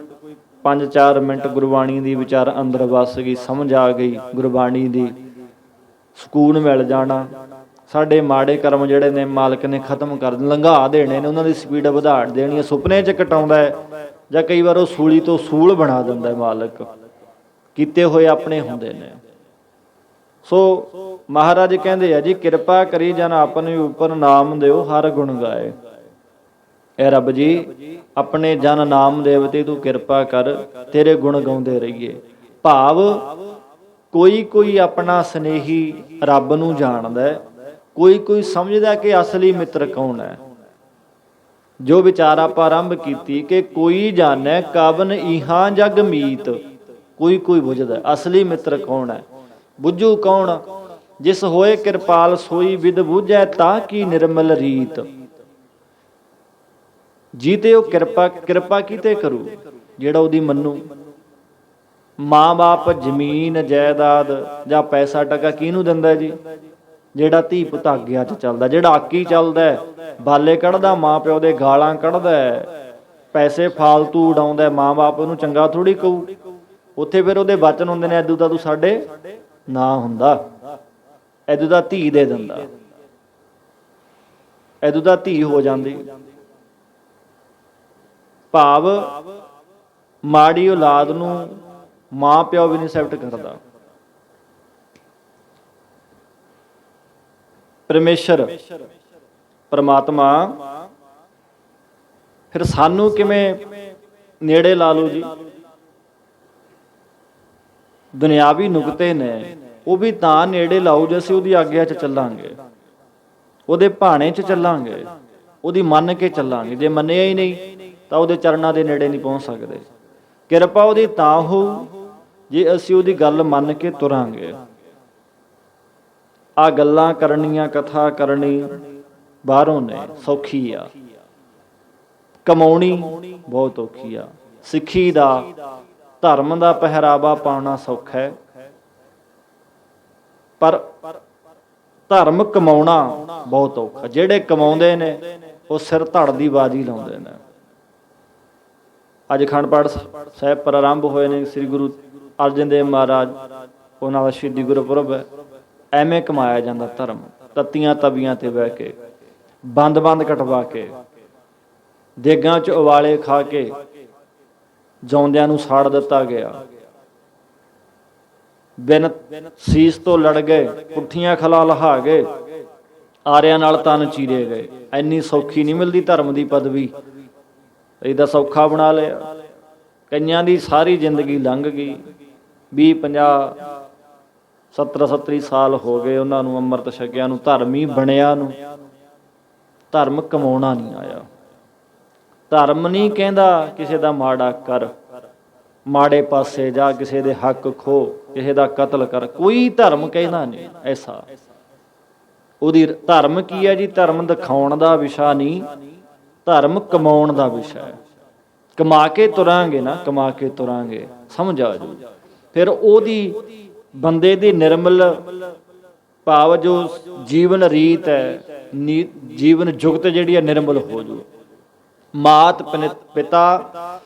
5-4 ਮਿੰਟ ਗੁਰਬਾਣੀ ਦੀ ਵਿਚਾਰ ਅੰਦਰ ਵਸ ਗਈ, ਸਮਝ ਆ ਗਈ ਗੁਰਬਾਣੀ ਦੀ, ਸਕੂਨ ਮਿਲ ਜਾਣਾ। ਸਾਡੇ ਮਾੜੇ ਕਰਮ ਜਿਹੜੇ ਨੇ ਮਾਲਕ ਨੇ ਖਤਮ ਕਰ ਲੰਘਾ ਦੇਣੇ ਨੇ, ਉਹਨਾਂ ਦੀ ਸਪੀਡ ਵਧਾ ਦੇਣੀ ਹੈ। ਸੁਪਨੇ 'ਚ ਕਟਾਉਂਦਾ ਹੈ, ਜਾਂ ਕਈ ਵਾਰ ਉਹ ਸੂਲੀ ਤੋਂ ਸੂਲ ਬਣਾ ਦਿੰਦਾ ਹੈ ਮਾਲਕ। ਕੀਤੇ ਹੋਏ ਆਪਣੇ ਹੁੰਦੇ ਨੇ। ਸੋ ਮਹਾਰਾਜ ਕਹਿੰਦੇ ਆ ਜੀ, ਕਿਰਪਾ ਕਰੀ ਜਨ ਆਪਣੇ ਉੱਪਰ, ਨਾਮ ਦਿਓ ਹਰ ਗੁਣ ਗਾਏ। ਇਹ ਰੱਬ ਜੀ, ਆਪਣੇ ਜਨ ਨਾਮ ਦੇਵਤੇ ਤੂੰ ਕਿਰਪਾ ਕਰ, ਤੇਰੇ ਗੁਣ ਗਾਉਂਦੇ ਰਹੀਏ। ਭਾਵ ਕੋਈ ਆਪਣਾ ਸਨੇਹੀ ਰੱਬ ਨੂੰ ਜਾਣਦਾ, ਕੋਈ ਸਮਝਦਾ ਕਿ ਅਸਲੀ ਮਿੱਤਰ ਕੌਣ ਹੈ। ਜੋ ਵਿਚਾਰ ਆਪਾਂ ਆਰੰਭ ਕੀਤੀ ਕਿ ਕੋਈ ਜਾਣੈ ਕਵਨ ਇਹਾਂ ਜਗ ਮੀਤ, ਕੋਈ ਬੁਝਦਾ ਅਸਲੀ ਮਿੱਤਰ ਕੌਣ ਹੈ। ਬੁੱਝੂ ਕੌਣ, ਜਿਸ ਹੋਏ ਕਿਰਪਾਲ ਸੋਈ ਵਿਦ ਬੁਝੈ, ਤਾਂ ਕੀ ਨਿਰਮਲ ਰੀਤ। ਜੀਤੇ ਉਹ ਕਿਰਪਾ ਕੀਤੇ ਕਰੂ, ਜਿਹੜਾ ਉਹਦੀ ਮੰਨੂ। ਮਾਂ ਬਾਪ ਜ਼ਮੀਨ ਜਾਇਦਾਦ ਜਾਂ ਪੈਸਾ ਟਕਾ ਕਿਹਨੂੰ ਦਿੰਦਾ ਜੀ? ਜਿਹੜਾ ਧੀ ਪੁੱਤ ਆਗਿਆ 'ਚ ਚੱਲਦਾ, ਜਿਹੜਾ ਆਕੀ ਚੱਲਦਾ, ਬਾਲੇ ਕੱਢਦਾ, ਮਾਂ ਪਿਓ ਦੇ ਗਾਲਾਂ ਕੱਢਦਾ, ਪੈਸੇ ਫਾਲਤੂ ਉਡਾਉਂਦਾ, ਮਾਂ ਬਾਪ ਉਹਨੂੰ ਚੰਗਾ ਥੋੜ੍ਹੀ ਕਹੂ। ਉੱਥੇ ਫਿਰ ਉਹਦੇ ਵਚਨ ਹੁੰਦੇ ਨੇ, ਐਦੂ ਦਾ ਤੂੰ ਸਾਡੇ ਨਾ ਹੁੰਦਾ, ਐਦੂ ਦਾ ਧੀ ਦੇ ਦਿੰਦਾ, ਐਦੂ ਦਾ ਧੀ ਹੋ ਜਾਂਦੀ। ਭਾਵ ਮਾੜੀ ਔਲਾਦ ਨੂੰ ਮਾਂ ਪਿਓ ਵੀ ਨਹੀਂ ਐਕਸੈਪਟ ਕਰਦਾ। ਪਰਮੇਸ਼ਰ ਪਰਮਾਤਮਾ ਫਿਰ ਸਾਨੂੰ ਕਿਵੇਂ ਨੇੜੇ ਲਾ ਲਓ ਜੀ। ਦੁਨਿਆਵੀ ਨੁਕਤੇ ਨੇ, ਉਹ ਵੀ ਤਾਂ ਨੇੜੇ ਲਾਓ ਜੇ ਅਸੀਂ ਉਹਦੀ ਆਗਿਆ 'ਚ ਚੱਲਾਂਗੇ, ਉਹਦੇ ਭਾਣੇ 'ਚ ਚੱਲਾਂਗੇ, ਉਹਦੀ ਮੰਨ ਕੇ ਚੱਲਾਂਗੇ। ਜੇ ਮੰਨਿਆ ਹੀ ਨਹੀਂ ਤਾਂ ਉਹਦੇ ਚਰਨਾਂ ਦੇ ਨੇੜੇ ਨਹੀਂ ਪਹੁੰਚ ਸਕਦੇ। ਕਿਰਪਾ ਉਹਦੀ ਤਾਂ ਹੋਊ ਜੇ ਅਸੀਂ ਉਹਦੀ ਗੱਲ ਮੰਨ ਕੇ ਤੁਰਾਂਗੇ। ਆਹ ਗੱਲਾਂ ਕਰਨੀਆਂ, ਕਥਾ ਕਰਨੀ ਬਾਹਰੋਂ ਨੇ, ਸੌਖੀ ਆ। ਕਮਾਉਣੀ ਬਹੁਤ ਔਖੀ ਆ। ਸਿੱਖੀ ਦਾ, ਧਰਮ ਦਾ ਪਹਿਰਾਵਾ ਪਾਉਣਾ ਸੌਖਾ ਹੈ, ਪਰ ਧਰਮ ਕਮਾਉਣਾ ਬਹੁਤ ਔਖਾ। ਜਿਹੜੇ ਕਮਾਉਂਦੇ ਨੇ ਉਹ ਸਿਰ ਧੜ ਦੀ ਬਾਜੀ ਲਾਉਂਦੇ ਨੇ। ਅੱਜ ਅਖੰਡ ਪਾਠ ਸਾਹਿਬ ਪ੍ਰਾਰੰਭ ਹੋਏ ਨੇ। ਸ੍ਰੀ ਗੁਰੂ ਅਰਜਨ ਦੇਵ ਮਹਾਰਾਜ, ਉਹਨਾਂ ਦਾ ਸ਼ਹੀਦੀ ਗੁਰਪੁਰਬ ਹੈ। ਐਵੇਂ ਕਮਾਇਆ ਜਾਂਦਾ ਧਰਮ, ਤੱਤੀਆਂ ਤਵੀਆਂ ਤੇ ਬਹਿ ਕੇ, ਬੰਦ ਕਟਵਾ ਕੇ, ਦੇਗਾਂ 'ਚ ਉਬਾਲੇ ਖਾ ਕੇ ਜਿਉਂਦਿਆਂ ਨੂੰ ਸਾੜ ਦਿੱਤਾ ਗਿਆ। ਬਿਨ ਸੀਸ ਤੋਂ ਲੜ ਗਏ, ਪੁੱਠੀਆਂ ਖਲਾ ਲਹਾ ਗਏ, ਆਰਿਆਂ ਨਾਲ ਤਨ ਚੀਰੇ ਗਏ। ਇੰਨੀ ਸੌਖੀ ਨਹੀਂ ਮਿਲਦੀ ਧਰਮ ਦੀ ਪਦਵੀ। ਇਹਦਾ ਸੌਖਾ ਬਣਾ ਲਿਆ। ਕਈਆਂ ਦੀ ਸਾਰੀ ਜ਼ਿੰਦਗੀ ਲੰਘ ਗਈ, 20, 50, 70 ਸਾਲ ਹੋ ਗਏ ਉਹਨਾਂ ਨੂੰ ਅੰਮ੍ਰਿਤ ਛਕਿਆ ਨੂੰ, ਧਰਮੀ ਬਣਿਆ ਨੂੰ। ਧਰਮ ਕਮਾਉਣਾ ਨਹੀਂ ਆਇਆ। ਧਰਮ ਨਹੀਂ ਕਹਿੰਦਾ ਕਿਸੇ ਦਾ ਮਾੜਾ ਕਰ, ਮਾੜੇ ਪਾਸੇ ਜਾ, ਕਿਸੇ ਦੇ ਹੱਕ ਖੋ, ਕਿਸੇ ਦਾ ਕਤਲ ਕਰ, ਕੋਈ ਧਰਮ ਕਹਿੰਦਾ ਨਹੀਂ ਐਸਾ। ਉਹਦੀ ਧਰਮ ਕੀ ਹੈ ਜੀ? ਧਰਮ ਦਿਖਾਉਣ ਦਾ ਵਿਸ਼ਾ ਨਹੀਂ, ਧਰਮ ਕਮਾਉਣ ਦਾ ਵਿਸ਼ਾ ਹੈ। ਕਮਾ ਕੇ ਤੁਰਾਂਗੇ ਨਾ, ਕਮਾ ਕੇ ਤੁਰਾਂਗੇ, ਸਮਝ ਆ ਜੂ। ਫਿਰ ਉਹਦੀ ਬੰਦੇ ਦੀ ਨਿਰਮਲ ਭਾਵ ਜੋ ਜੀਵਨ ਰੀਤ ਹੈ, ਜੀਵਨ ਜੁਗਤ ਜਿਹੜੀ ਹੈ ਨਿਰਮਲ ਹੋ ਜੂ। ਮਾਤ ਪਿਤਾ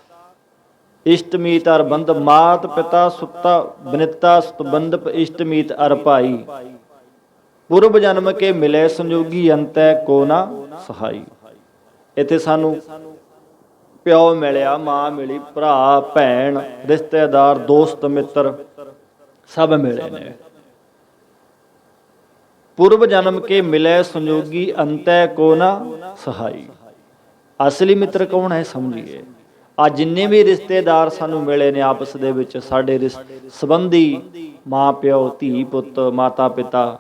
ਇਸ਼ਟਮੀਤ ਅਰ ਬੰਧ, ਮਾਤ ਪਿਤਾ ਸੁੱਤਾ ਬਨਿਤਾ ਸੁਤਬੰਧਪ ਇਸ਼ਟਮੀਤ ਅਰ ਭਾਈ, ਪੁਰਬ ਜਨਮ ਕੇ ਮਿਲੇ ਸੰਜੋਗੀ ਅੰਤੈ ਕੋ ਨਾ ਸਹਾਈ। ਇੱਥੇ ਸਾਨੂੰ ਪਿਓ ਮਿਲਿਆ, ਮਾਂ ਮਿਲੀ, ਭਰਾ ਭੈਣ, ਰਿਸ਼ਤੇਦਾਰ, ਦੋਸਤ ਮਿੱਤਰ ਸਭ ਮਿਲੇ ਨੇ। ਪੁਰਬ ਜਨਮ ਕੇ ਮਿਲੇ ਸੰਜੋਗੀ ਅੰਤੈ ਕੋ ਨਾ ਸਹਾਈ। ਅਸਲੀ ਮਿੱਤਰ ਕੌਣ ਹੈ ਸਮਝੀਏ। ਆ ਜਿੰਨੇ ਵੀ ਰਿਸ਼ਤੇਦਾਰ ਸਾਨੂੰ ਮਿਲੇ ਨੇ ਆਪਸ ਦੇ ਵਿੱਚ, ਸਾਡੇ ਸੰਬੰਧੀ, ਮਾਂ ਪਿਓ, ਧੀ ਪੁੱਤ, ਮਾਤਾ ਪਿਤਾ,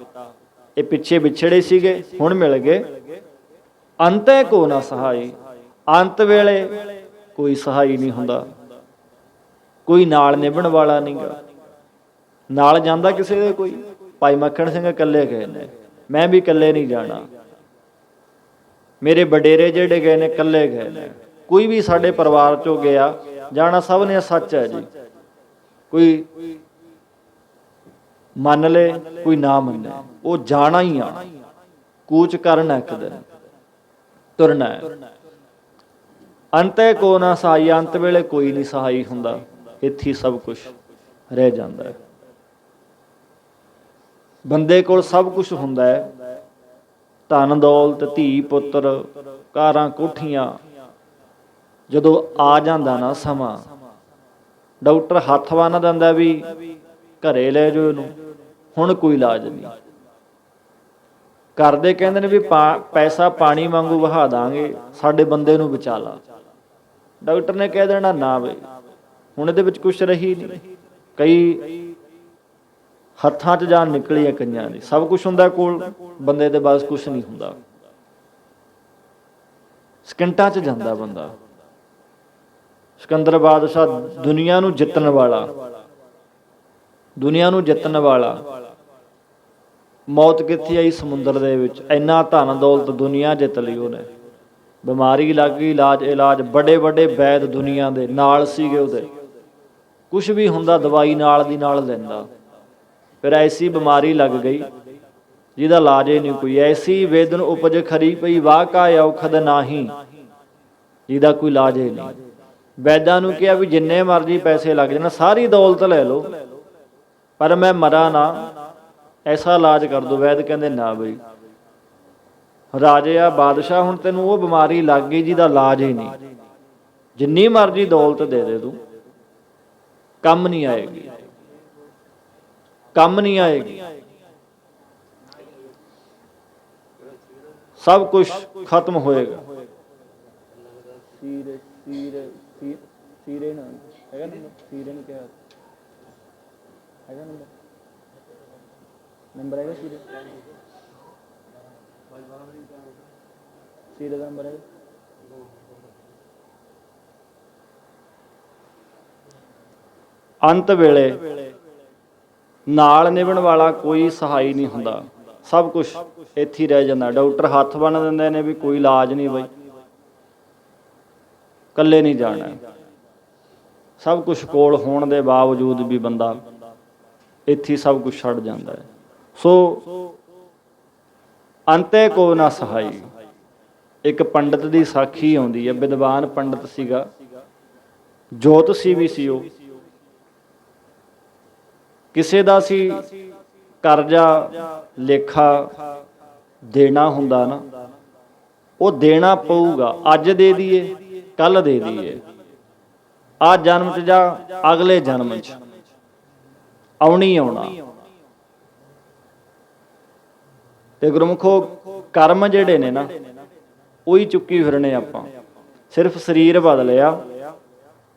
ਇਹ ਪਿੱਛੇ ਵਿਛੜੇ ਸੀਗੇ, ਹੁਣ ਮਿਲ ਗਏ। ਅੰਤੈ ਕੋ ਨਾ ਸਹਾਈ, ਅੰਤ ਵੇਲੇ ਕੋਈ ਸਹਾਈ ਨਹੀਂ ਹੁੰਦਾ, ਕੋਈ ਨਾਲ ਨਿਭਣ ਵਾਲਾ ਨਹੀਂ ਗਾ। ਨਾਲ ਜਾਂਦਾ ਕਿਸੇ ਦੇ ਕੋਈ? ਭਾਈ ਮੱਖਣ ਸਿੰਘ ਇਕੱਲੇ ਗਏ ਨੇ, ਮੈਂ ਵੀ ਇਕੱਲੇ ਨਹੀਂ ਜਾਣਾ। ਮੇਰੇ ਵਡੇਰੇ ਜਿਹੜੇ ਗਏ ਨੇ ਇਕੱਲੇ ਗਏ ਨੇ। ਕੋਈ ਵੀ ਸਾਡੇ ਪਰਿਵਾਰ ਚੋਂ ਗਿਆ, ਜਾਣਾ ਸਭ ਨੇ ਸੱਚ ਹੈ ਜੀ। ਕੋਈ ਮੰਨ ਲੈ, ਕੋਈ ਨਾ ਮੰਨੇ, ਉਹ ਜਾਣਾ ਹੀ ਆ। ਕੂਚ ਕਰਨਾ, ਇੱਕ ਦਿਨ ਤੁਰਨਾ ਹੈ। ਅੰਤੈ ਕੋ ਨਾ ਸਹਾਈ, ਅੰਤ ਵੇਲੇ ਕੋਈ ਨਹੀਂ ਸਹਾਈ ਹੁੰਦਾ। ਇੱਥੇ ਸਭ ਕੁਝ ਰਹਿ ਜਾਂਦਾ ਹੈ। ਬੰਦੇ ਕੋਲ ਸਭ ਕੁਝ ਹੁੰਦਾ ਹੈ, ਧਨ ਦੌਲਤ, ਧੀ ਪੁੱਤਰ, ਕਾਰਾਂ ਕੋਠੀਆਂ। ਜਦੋਂ ਆ ਜਾਂਦਾ ਨਾ ਸਮਾਂ, ਡਾਕਟਰ ਹੱਥ ਬੰਨ੍ਹ ਦਿੰਦਾ ਵੀ ਘਰੇ ਲੈ ਜਾਓ ਇਹਨੂੰ, ਹੁਣ ਕੋਈ ਇਲਾਜ ਨਹੀਂ। ਕਰਦੇ ਕਹਿੰਦੇ ਨੇ ਵੀ ਪੈਸਾ ਪਾਣੀ ਵਾਂਗੂ ਵਹਾ ਦਾਂਗੇ, ਸਾਡੇ ਬੰਦੇ ਨੂੰ ਬਚਾ ਲਾ। ਡਾਕਟਰ ਨੇ ਕਹਿ ਦੇਣਾ ਨਾ ਬਈ ਹੁਣ ਇਹਦੇ ਵਿੱਚ ਕੁਛ ਰਹੀ ਨਹੀਂ। ਕਈ ਹੱਥਾਂ 'ਚ ਜਾਨ ਨਿਕਲੀ ਹੈ ਕਈਆਂ ਦੀ। ਸਭ ਕੁਛ ਹੁੰਦਾ ਕੋਲ, ਬੰਦੇ ਦੇ ਬਸ ਕੁਛ ਨਹੀਂ ਹੁੰਦਾ। ਸਕਿੰਟਾਂ 'ਚ ਜਾਂਦਾ ਬੰਦਾ। ਸਿਕੰਦਰ ਬਾਦਸ਼ਾਹ ਦੁਨੀਆ ਨੂੰ ਜਿੱਤਣ ਵਾਲਾ, ਦੁਨੀਆ ਨੂੰ ਜਿੱਤਣ ਵਾਲਾ, ਮੌਤ ਕਿੱਥੇ ਆਈ? ਸਮੁੰਦਰ ਦੇ ਵਿੱਚ। ਇੰਨਾ ਧਨ ਦੌਲਤ ਦੁਨੀਆ ਜਿੱਤ ਲਈ ਉਹਨੇ। ਬਿਮਾਰੀ ਲੱਗ ਗਈ, ਇਲਾਜ ਵੱਡੇ ਵੱਡੇ ਵੈਦ ਦੁਨੀਆ ਦੇ ਨਾਲ ਸੀਗੇ ਉਹਦੇ। ਕੁਛ ਵੀ ਹੁੰਦਾ ਦਵਾਈ ਨਾਲ ਦੀ ਨਾਲ ਲੈਂਦਾ। ਫਿਰ ਐਸੀ ਬਿਮਾਰੀ ਲੱਗ ਗਈ ਜਿਹਦਾ ਇਲਾਜ ਹੀ ਨਹੀਂ ਕੋਈ। ਐਸੀ ਵੇਦਨ ਉਪਜ ਖਰੀ ਪਈ, ਵਾਹ ਕਾ ਔਖਦ ਨਾਹੀ, ਜਿਹਦਾ ਕੋਈ ਇਲਾਜ ਹੀ ਨਹੀਂ। ਵੈਦਾਂ ਨੂੰ ਕਿਹਾ ਵੀ ਜਿੰਨੇ ਮਰਜ਼ੀ ਪੈਸੇ ਲੱਗ ਜਾਣ, ਸਾਰੀ ਦੌਲਤ ਲੈ ਲਓ, ਪਰ ਮੈਂ ਮਰਾਂ ਨਾ, ਐਸਾ ਇਲਾਜ ਕਰ ਦੋ। ਵੈਦ ਕਹਿੰਦੇ ਨਾ ਬਈ, ਰਾਜੇ ਆ, ਬਾਦਸ਼ਾਹ, ਹੁਣ ਤੈਨੂੰ ਉਹ ਬਿਮਾਰੀ ਲੱਗ ਗਈ ਜਿਹਦਾ ਇਲਾਜ ਹੀ ਨਹੀਂ। ਜਿੰਨੀ ਮਰਜ਼ੀ ਦੌਲਤ ਦੇ ਦੇ ਤੂੰ, ਕੰਮ ਨਹੀਂ ਆਏਗੀ, ਕੰਮ ਨਹੀਂ ਆਏਗੀ। ਸਭ ਕੁਝ ਖਤਮ ਹੋਏਗਾ। ਸੀਰੇ ਨਾ ਹੈਗਾ ਨੰਬਰ, ਸੀਰੇ ਨੂੰ ਕਿਹਾ ਹੈਗਾ ਨੰਬਰ ਹੈਗਾ ਸੀਰੇ ਦਾ ਨੰਬਰ ਹੈ। ਅੰਤ ਵੇਲੇ ਨਾਲ ਨਿਭਣ ਵਾਲਾ ਕੋਈ ਸਹਾਈ ਨਹੀਂ ਹੁੰਦਾ। ਸਭ ਕੁਝ ਇੱਥੇ ਰਹਿ ਜਾਂਦਾ। ਡਾਕਟਰ ਹੱਥ ਬੰਨ੍ਹ ਦਿੰਦੇ ਨੇ ਵੀ ਕੋਈ ਇਲਾਜ ਨਹੀਂ ਬਈ, ਇਕੱਲੇ ਨਹੀਂ ਜਾਣਾ। ਸਭ ਕੁਝ ਕੋਲ ਹੋਣ ਦੇ ਬਾਵਜੂਦ ਵੀ ਬੰਦਾ ਇੱਥੇ ਸਭ ਕੁਝ ਛੱਡ ਜਾਂਦਾ ਹੈ। ਸੋ ਅੰਤੈ ਕੋ ਨਾ ਸਹਾਈ। ਇੱਕ ਪੰਡਤ ਦੀ ਸਾਖੀ ਆਉਂਦੀ ਹੈ। ਵਿਦਵਾਨ ਪੰਡਤ ਸੀਗਾ, ਜੋਤਸ਼ੀ ਵੀ ਸੀ ਉਹ। ਕਿਸੇ ਦਾ ਸੀ ਕਰਜ਼ਾ ਲੇਖਾ ਦੇਣਾ ਹੁੰਦਾ ਨਾ, ਉਹ ਦੇਣਾ ਪਊਗਾ। ਅੱਜ ਦੇ ਦਈਏ, ਕੱਲ ਦੇ ਦਈਏ, ਆਹ ਜਨਮ 'ਚ ਜਾਂ ਅਗਲੇ ਜਨਮ 'ਚ ਆਉਣੀ ਆਉਣਾ। ਤੇ ਗੁਰਮੁਖੋ ਕਰਮ ਜਿਹੜੇ ਨੇ ਨਾ, ਉਹੀ ਚੁੱਕੀ ਫਿਰਨੇ ਆਪਾਂ। ਸਿਰਫ ਸਰੀਰ ਬਦਲਿਆ,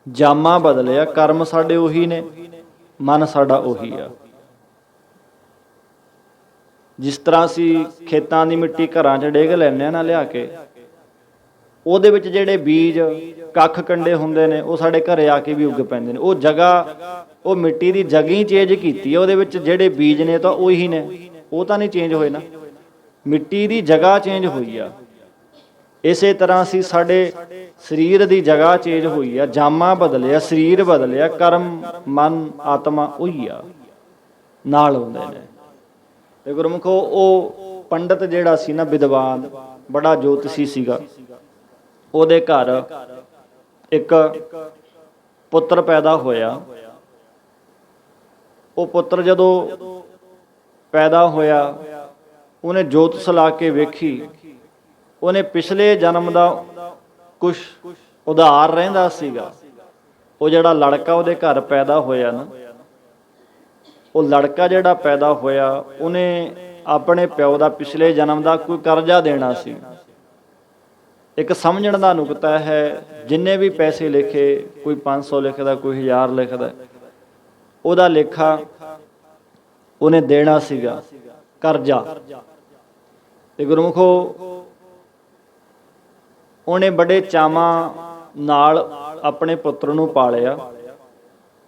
ਜਾਮਾ ਬਦਲਿਆ, ਕਰਮ ਸਾਡੇ ਉਹੀ ਨੇ, ਮਨ ਸਾਡਾ ਉਹੀ ਆ। ਜਿਸ ਤਰ੍ਹਾਂ ਅਸੀਂ ਖੇਤਾਂ ਦੀ ਮਿੱਟੀ ਘਰਾਂ 'ਚ ਡੇਗ ਲੈਂਦੇ ਹਾਂ ਨਾ ਲਿਆ ਕੇ, ਉਹਦੇ ਵਿੱਚ ਜਿਹੜੇ ਬੀਜ ਕੱਖ ਕੰਡੇ ਹੁੰਦੇ ਨੇ ਉਹ ਸਾਡੇ ਘਰੇ ਆ ਕੇ ਵੀ ਉੱਗ ਪੈਂਦੇ ਨੇ। ਉਹ ਜਗ੍ਹਾ, ਉਹ ਮਿੱਟੀ ਦੀ ਜਗ੍ਹਾ ਹੀ ਚੇਂਜ ਕੀਤੀ ਹੈ, ਉਹਦੇ ਵਿੱਚ ਜਿਹੜੇ ਬੀਜ ਨੇ ਤਾਂ ਉਹੀ ਨੇ, ਉਹ ਤਾਂ ਨਹੀਂ ਚੇਂਜ ਹੋਏ ਨਾ, ਮਿੱਟੀ ਦੀ ਜਗ੍ਹਾ ਚੇਂਜ ਹੋਈ ਆ। ਇਸੇ ਤਰ੍ਹਾਂ ਅਸੀਂ ਸਾਡੇ ਸਰੀਰ ਦੀ ਜਗ੍ਹਾ ਚੇਂਜ ਹੋਈ ਆ, ਜਾਮਾ ਬਦਲਿਆ, ਸਰੀਰ ਬਦਲਿਆ, ਕਰਮ ਮਨ ਆਤਮਾ ਉਹੀ ਆ, ਨਾਲ ਆਉਂਦੇ ਨੇ। ਤੇ ਗੁਰਮੁਖੋ ਉਹ ਪੰਡਤ ਜਿਹੜਾ ਸੀ ਨਾ, ਵਿਦਵਾਨ ਬੜਾ ਜੋਤਸ਼ੀ ਸੀਗਾ, ਉਹਦੇ ਘਰ ਇੱਕ ਪੁੱਤਰ ਪੈਦਾ ਹੋਇਆ। ਉਹ ਪੁੱਤਰ ਜਦੋਂ ਪੈਦਾ ਹੋਇਆ, ਉਹਨੇ ਜੋਤਿਸ਼ ਲਾ ਕੇ ਵੇਖੀ, ਉਹਨੇ ਪਿਛਲੇ ਜਨਮ ਦਾ ਕੁਛ ਉਧਾਰ ਰਹਿੰਦਾ ਸੀਗਾ। ਉਹ ਜਿਹੜਾ ਲੜਕਾ ਉਹਦੇ ਘਰ ਪੈਦਾ ਹੋਇਆ ਨਾ, ਉਹ ਲੜਕਾ ਜਿਹੜਾ ਪੈਦਾ ਹੋਇਆ, ਉਹਨੇ ਆਪਣੇ ਪਿਓ ਦਾ ਪਿਛਲੇ ਜਨਮ ਦਾ ਕੋਈ ਕਰਜ਼ਾ ਦੇਣਾ ਸੀ। ਇੱਕ ਸਮਝਣ ਦਾ ਨੁਕਤਾ ਹੈ, ਜਿੰਨੇ ਵੀ ਪੈਸੇ ਲਿਖੇ, ਕੋਈ 500 ਲਿਖਦਾ, ਕੋਈ 1000 ਲਿਖਦਾ, ਉਹਦਾ ਲੇਖਾ ਉਹਨੇ ਦੇਣਾ ਸੀਗਾ, ਕਰਜ਼ਾ। ਤੇ ਗੁਰਮੁਖੋ ਉਹਨੇ ਬੜੇ ਚਾਵਾਂ ਨਾਲ ਆਪਣੇ ਪੁੱਤਰ ਨੂੰ ਪਾਲਿਆ,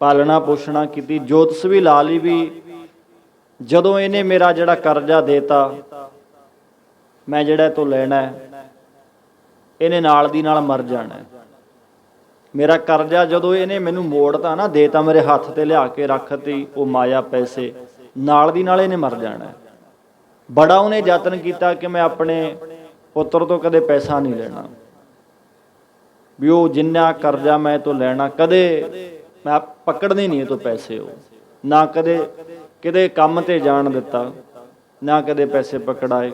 ਪਾਲਣਾ ਪੋਸ਼ਣਾ ਕੀਤੀ, ਜੋਤਿਸ਼ ਵੀ ਲਾ ਲਈ ਵੀ ਜਦੋਂ ਇਹਨੇ ਮੇਰਾ ਜਿਹੜਾ ਕਰਜ਼ਾ ਦੇਤਾ, ਮੈਂ ਜਿਹੜਾ ਤੋਂ ਲੈਣਾ, ਇਹਨੇ ਨਾਲ ਦੀ ਨਾਲ ਮਰ ਜਾਣਾ। ਮੇਰਾ ਕਰਜ਼ਾ ਜਦੋਂ ਇਹਨੇ ਮੈਨੂੰ ਮੋੜਤਾ ਨਾ, ਦੇਤਾ ਮੇਰੇ ਹੱਥ ਤੇ ਲਿਆ ਕੇ ਰੱਖਤੀ ਉਹ ਮਾਇਆ ਪੈਸੇ, ਨਾਲ ਦੀ ਨਾਲ ਇਹਨੇ ਮਰ ਜਾਣਾ। ਬੜਾ ਉਹਨੇ ਯਤਨ ਕੀਤਾ ਕਿ ਮੈਂ ਆਪਣੇ ਪੁੱਤਰ ਤੋਂ ਕਦੇ ਪੈਸਾ ਨਹੀਂ ਲੈਣਾ, ਵੀ ਉਹ ਜਿੰਨਾ ਕਰਜ਼ਾ ਮੈਂ ਤੋਂ ਲੈਣਾ ਕਦੇ ਮੈਂ ਪਕੜਨੇ ਨਹੀਂ ਇਹ ਤੋਂ ਪੈਸੇ। ਉਹ ਨਾ ਕਦੇ ਕਿਤੇ ਕੰਮ ਤੇ ਜਾਣ ਦਿੱਤਾ, ਨਾ ਕਦੇ ਪੈਸੇ ਪਕੜਾਏ।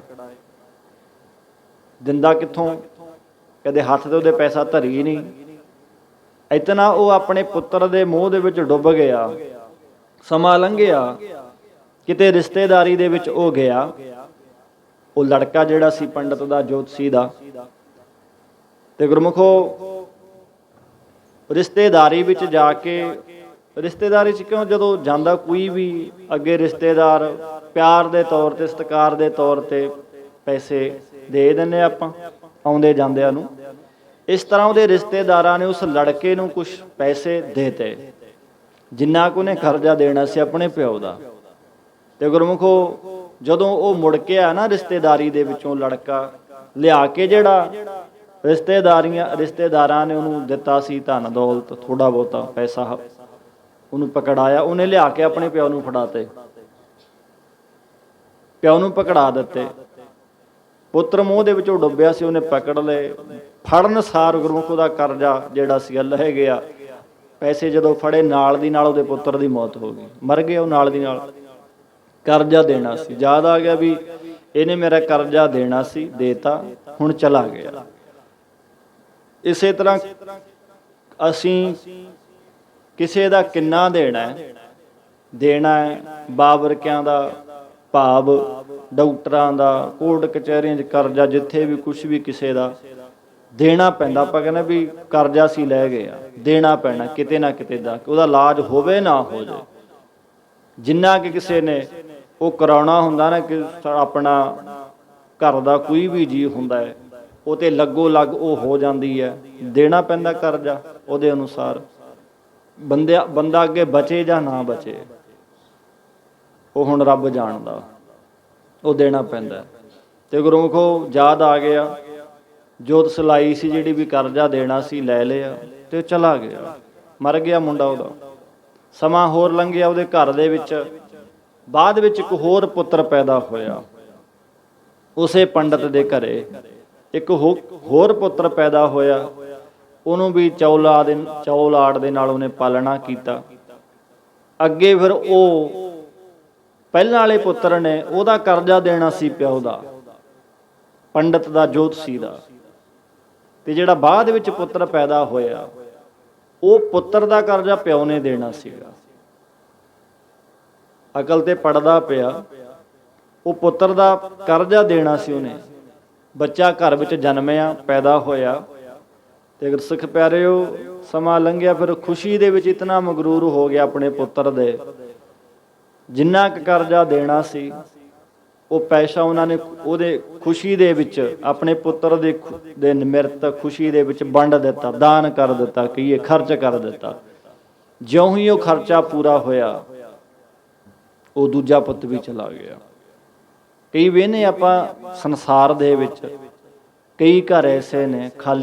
ਦਿੰਦਾ ਕਿੱਥੋਂ, ਕਦੇ ਹੱਥ ਤੇ ਉਹਦੇ ਪੈਸਾ ਧਰੀ ਨਹੀਂ। ਇਤਨਾ ਉਹ ਆਪਣੇ ਪੁੱਤਰ ਦੇ ਮੋਹ ਦੇ ਵਿੱਚ ਡੁੱਬ ਗਿਆ। ਸਮਾਂ ਲੰਘਿਆ, ਕਿਤੇ ਰਿਸ਼ਤੇਦਾਰੀ ਦੇ ਵਿੱਚ ਉਹ ਗਿਆ, ਉਹ ਲੜਕਾ ਜਿਹੜਾ ਸੀ ਪੰਡਤ ਦਾ, ਜੋਤਸ਼ੀ ਦਾ। ਤੇ ਗੁਰਮੁਖੋ ਰਿਸ਼ਤੇਦਾਰੀ ਵਿੱਚ ਜਾ ਕੇ, ਰਿਸ਼ਤੇਦਾਰੀ 'ਚ ਕਿਉਂ ਜਦੋਂ ਜਾਂਦਾ ਕੋਈ ਵੀ ਅੱਗੇ ਰਿਸ਼ਤੇਦਾਰ ਪਿਆਰ ਦੇ ਤੌਰ ਤੇ, ਸਤਿਕਾਰ ਦੇ ਤੌਰ ਤੇ ਪੈਸੇ ਦੇ ਦਿੰਦੇ ਆਪਾਂ ਆਉਂਦੇ ਜਾਂਦਿਆਂ ਨੂੰ। ਇਸ ਤਰ੍ਹਾਂ ਉਹਦੇ ਰਿਸ਼ਤੇਦਾਰਾਂ ਨੇ ਉਸ ਲੜਕੇ ਨੂੰ ਕੁਝ ਪੈਸੇ ਦੇਤੇ, ਜਿੰਨਾ ਕੁ ਉਹਨੇ ਕਰਜ਼ਾ ਦੇਣਾ ਸੀ ਆਪਣੇ ਪਿਓ ਦਾ। ਤੇ ਗੁਰਮੁਖੋ ਜਦੋਂ ਉਹ ਮੁੜ ਕੇ ਆਇਆ ਨਾ ਰਿਸ਼ਤੇਦਾਰੀ ਦੇ ਵਿੱਚੋਂ, ਲੜਕਾ ਲਿਆ ਕੇ ਜਿਹੜਾ ਰਿਸ਼ਤੇਦਾਰਾਂ ਨੇ ਉਹਨੂੰ ਦਿੱਤਾ ਸੀ ਧਨ ਦੌਲਤ, ਥੋੜਾ ਬਹੁਤਾ ਪੈਸਾ ਉਹਨੂੰ ਪਕੜਾਇਆ, ਉਹਨੇ ਲਿਆ ਕੇ ਆਪਣੇ ਪਿਓ ਨੂੰ ਫੜਾਤੇ, ਪਿਓ ਨੂੰ ਪਕੜਾ ਦਿੱਤੇ। ਪੁੱਤਰ ਮੋਹ ਦੇ ਵਿੱਚੋਂ ਡੁੱਬਿਆ ਸੀ, ਉਹਨੇ ਪਕੜ ਲਏ। ਫੜਨ ਸਾਰ ਗੁਰਮੁਖ ਦਾ ਕਰਜ਼ਾ ਜਿਹੜਾ ਸੀ ਲਹਿ ਗਿਆ। ਪੈਸੇ ਜਦੋਂ ਫੜੇ, ਨਾਲ ਦੀ ਨਾਲ ਉਹਦੇ ਪੁੱਤਰ ਦੀ ਮੌਤ ਹੋ ਗਈ, ਮਰ ਗਿਆ ਉਹ ਨਾਲ ਦੀ ਨਾਲ। ਕਰਜ਼ਾ ਦੇਣਾ ਸੀ, ਯਾਦ ਆ ਗਿਆ ਵੀ ਇਹਨੇ ਮੇਰਾ ਕਰਜ਼ਾ ਦੇਣਾ ਸੀ, ਦੇਤਾ, ਹੁਣ ਚਲਾ ਗਿਆ। ਇਸੇ ਤਰ੍ਹਾਂ ਅਸੀਂ ਕਿਸੇ ਦਾ ਕਿੰਨਾ ਦੇਣਾ ਹੈ, ਬਾਬਰਕਿਆਂ ਦਾ ਭਾਵ ਡਾਕਟਰਾਂ ਦਾ, ਕੋਰਟ ਕਚਹਿਰੀਆਂ 'ਚ ਕਰਜ਼ਾ, ਜਿੱਥੇ ਵੀ ਕੁਛ ਵੀ ਕਿਸੇ ਦਾ ਦੇਣਾ ਪੈਂਦਾ। ਆਪਾਂ ਕਹਿੰਦੇ ਵੀ ਕਰਜ਼ਾ ਸੀ ਲੈ ਗਏ ਆ, ਦੇਣਾ ਪੈਣਾ ਕਿਤੇ ਨਾ ਕਿਤੇ ਦਾ, ਉਹਦਾ ਇਲਾਜ ਹੋਵੇ ਨਾ ਹੋ ਜਾਏ। ਜਿੰਨਾ ਕਿ ਕਿਸੇ ਨੇ ਉਹ ਕਰਾਉਣਾ ਹੁੰਦਾ ਨਾ, ਕਿ ਆਪਣਾ ਘਰ ਦਾ ਕੋਈ ਵੀ ਜੀਅ ਹੁੰਦਾ ਹੈ, ਉਹ ਤੇ ਲੱਗੋ ਲੱਗ ਉਹ ਹੋ ਜਾਂਦੀ ਹੈ, ਦੇਣਾ ਪੈਂਦਾ ਕਰਜ਼ਾ ਉਹਦੇ ਅਨੁਸਾਰ। ਬੰਦਾ ਅੱਗੇ ਬਚੇ ਜਾਂ ਨਾ ਬਚੇ, ਉਹ ਹੁਣ ਰੱਬ ਜਾਣਦਾ, ਉਹ ਦੇਣਾ ਪੈਂਦਾ। ਤੇ ਗੁਰਮੁਖੋ ਯਾਦ ਆ ਗਿਆ, ਜੋਤ ਸਲਾਈ ਸੀ ਜਿਹੜੀ ਵੀ ਕਰਜ਼ਾ ਦੇਣਾ ਸੀ, ਲੈ ਲਿਆ ਤੇ ਚਲਾ ਗਿਆ, ਮਰ ਗਿਆ ਮੁੰਡਾ ਉਹਦਾ। ਸਮਾਂ ਹੋਰ ਲੰਘਿਆ, ਉਹਦੇ ਘਰ ਦੇ ਵਿੱਚ ਬਾਅਦ ਵਿੱਚ ਇੱਕ ਹੋਰ ਪੁੱਤਰ ਪੈਦਾ ਹੋਇਆ। ਉਸੇ ਪੰਡਤ ਦੇ ਘਰੇ ਇੱਕ ਹੋਰ ਪੁੱਤਰ ਪੈਦਾ ਹੋਇਆ। ਉਹਨੂੰ ਵੀ ਚੌਲਾੜ ਦੇ ਨਾਲ ਉਹਨੇ ਪਾਲਣਾ ਕੀਤਾ। ਅੱਗੇ ਫਿਰ ਉਹ ਪਹਿਲਾਂ ਵਾਲੇ ਪੁੱਤਰ ਨੇ ਉਹਦਾ ਕਰਜ਼ਾ ਦੇਣਾ ਸੀ ਪਿਓ ਦਾ, ਪੰਡਤ ਦਾ, ਜੋਤਸ਼ੀ ਦਾ। ਤੇ ਜਿਹੜਾ ਬਾਅਦ ਵਿੱਚ ਪੁੱਤਰ ਪੈਦਾ ਹੋਇਆ, ਉਹ ਪੁੱਤਰ ਦਾ ਕਰਜ਼ਾ ਪਿਓ ਨੇ ਦੇਣਾ ਸੀਗਾ। ਅਕਲ ਤੇ ਪੜਦਾ ਪਿਆ, ਉਹ ਪੁੱਤਰ ਦਾ ਕਰਜ਼ਾ ਦੇਣਾ ਸੀ ਉਹਨੇ। ਬੱਚਾ ਘਰ ਵਿੱਚ ਜਨਮਿਆ, ਪੈਦਾ ਹੋਇਆ। ਤੇ ਗੁਰਸਿੱਖ ਪਿਆਰਿਓ, ਸਮਾਂ ਲੰਘਿਆ, ਫਿਰ ਖੁਸ਼ੀ ਦੇ ਵਿੱਚ ਇਤਨਾ ਮਗਰੂਰ ਹੋ ਗਿਆ ਆਪਣੇ ਪੁੱਤਰ ਦੇ। ਜਿੰਨਾ ਕੁ ਕਰਜ਼ਾ ਦੇਣਾ ਸੀ ਉਹ ਪੈਸਾ ਉਹਨਾਂ ਨੇ ਉਹਦੇ ਖੁਸ਼ੀ ਦੇ ਵਿੱਚ ਆਪਣੇ ਪੁੱਤਰ ਦੇ ਨਿਮਰਤ ਖੁਸ਼ੀ ਦੇ ਵਿੱਚ ਵੰਡ ਦਿੱਤਾ, ਦਾਨ ਕਰ ਦਿੱਤਾ, ਕਹੀਏ ਖਰਚ ਕਰ ਦਿੱਤਾ। ਜਿਉਂ ਹੀ ਉਹ ਖਰਚਾ ਪੂਰਾ ਹੋਇਆ ਉਹ ਦੂਜਾ ਪੁੱਤ ਵੀ ਚਲਾ ਗਿਆ। ਕਈ ਵੇਖਨੇ ਆਪਾਂ ਸੰਸਾਰ ਦੇ ਵਿੱਚ ਕਈ ਘਰ ਐਸੇ ਨੇ ਖਾਲੀ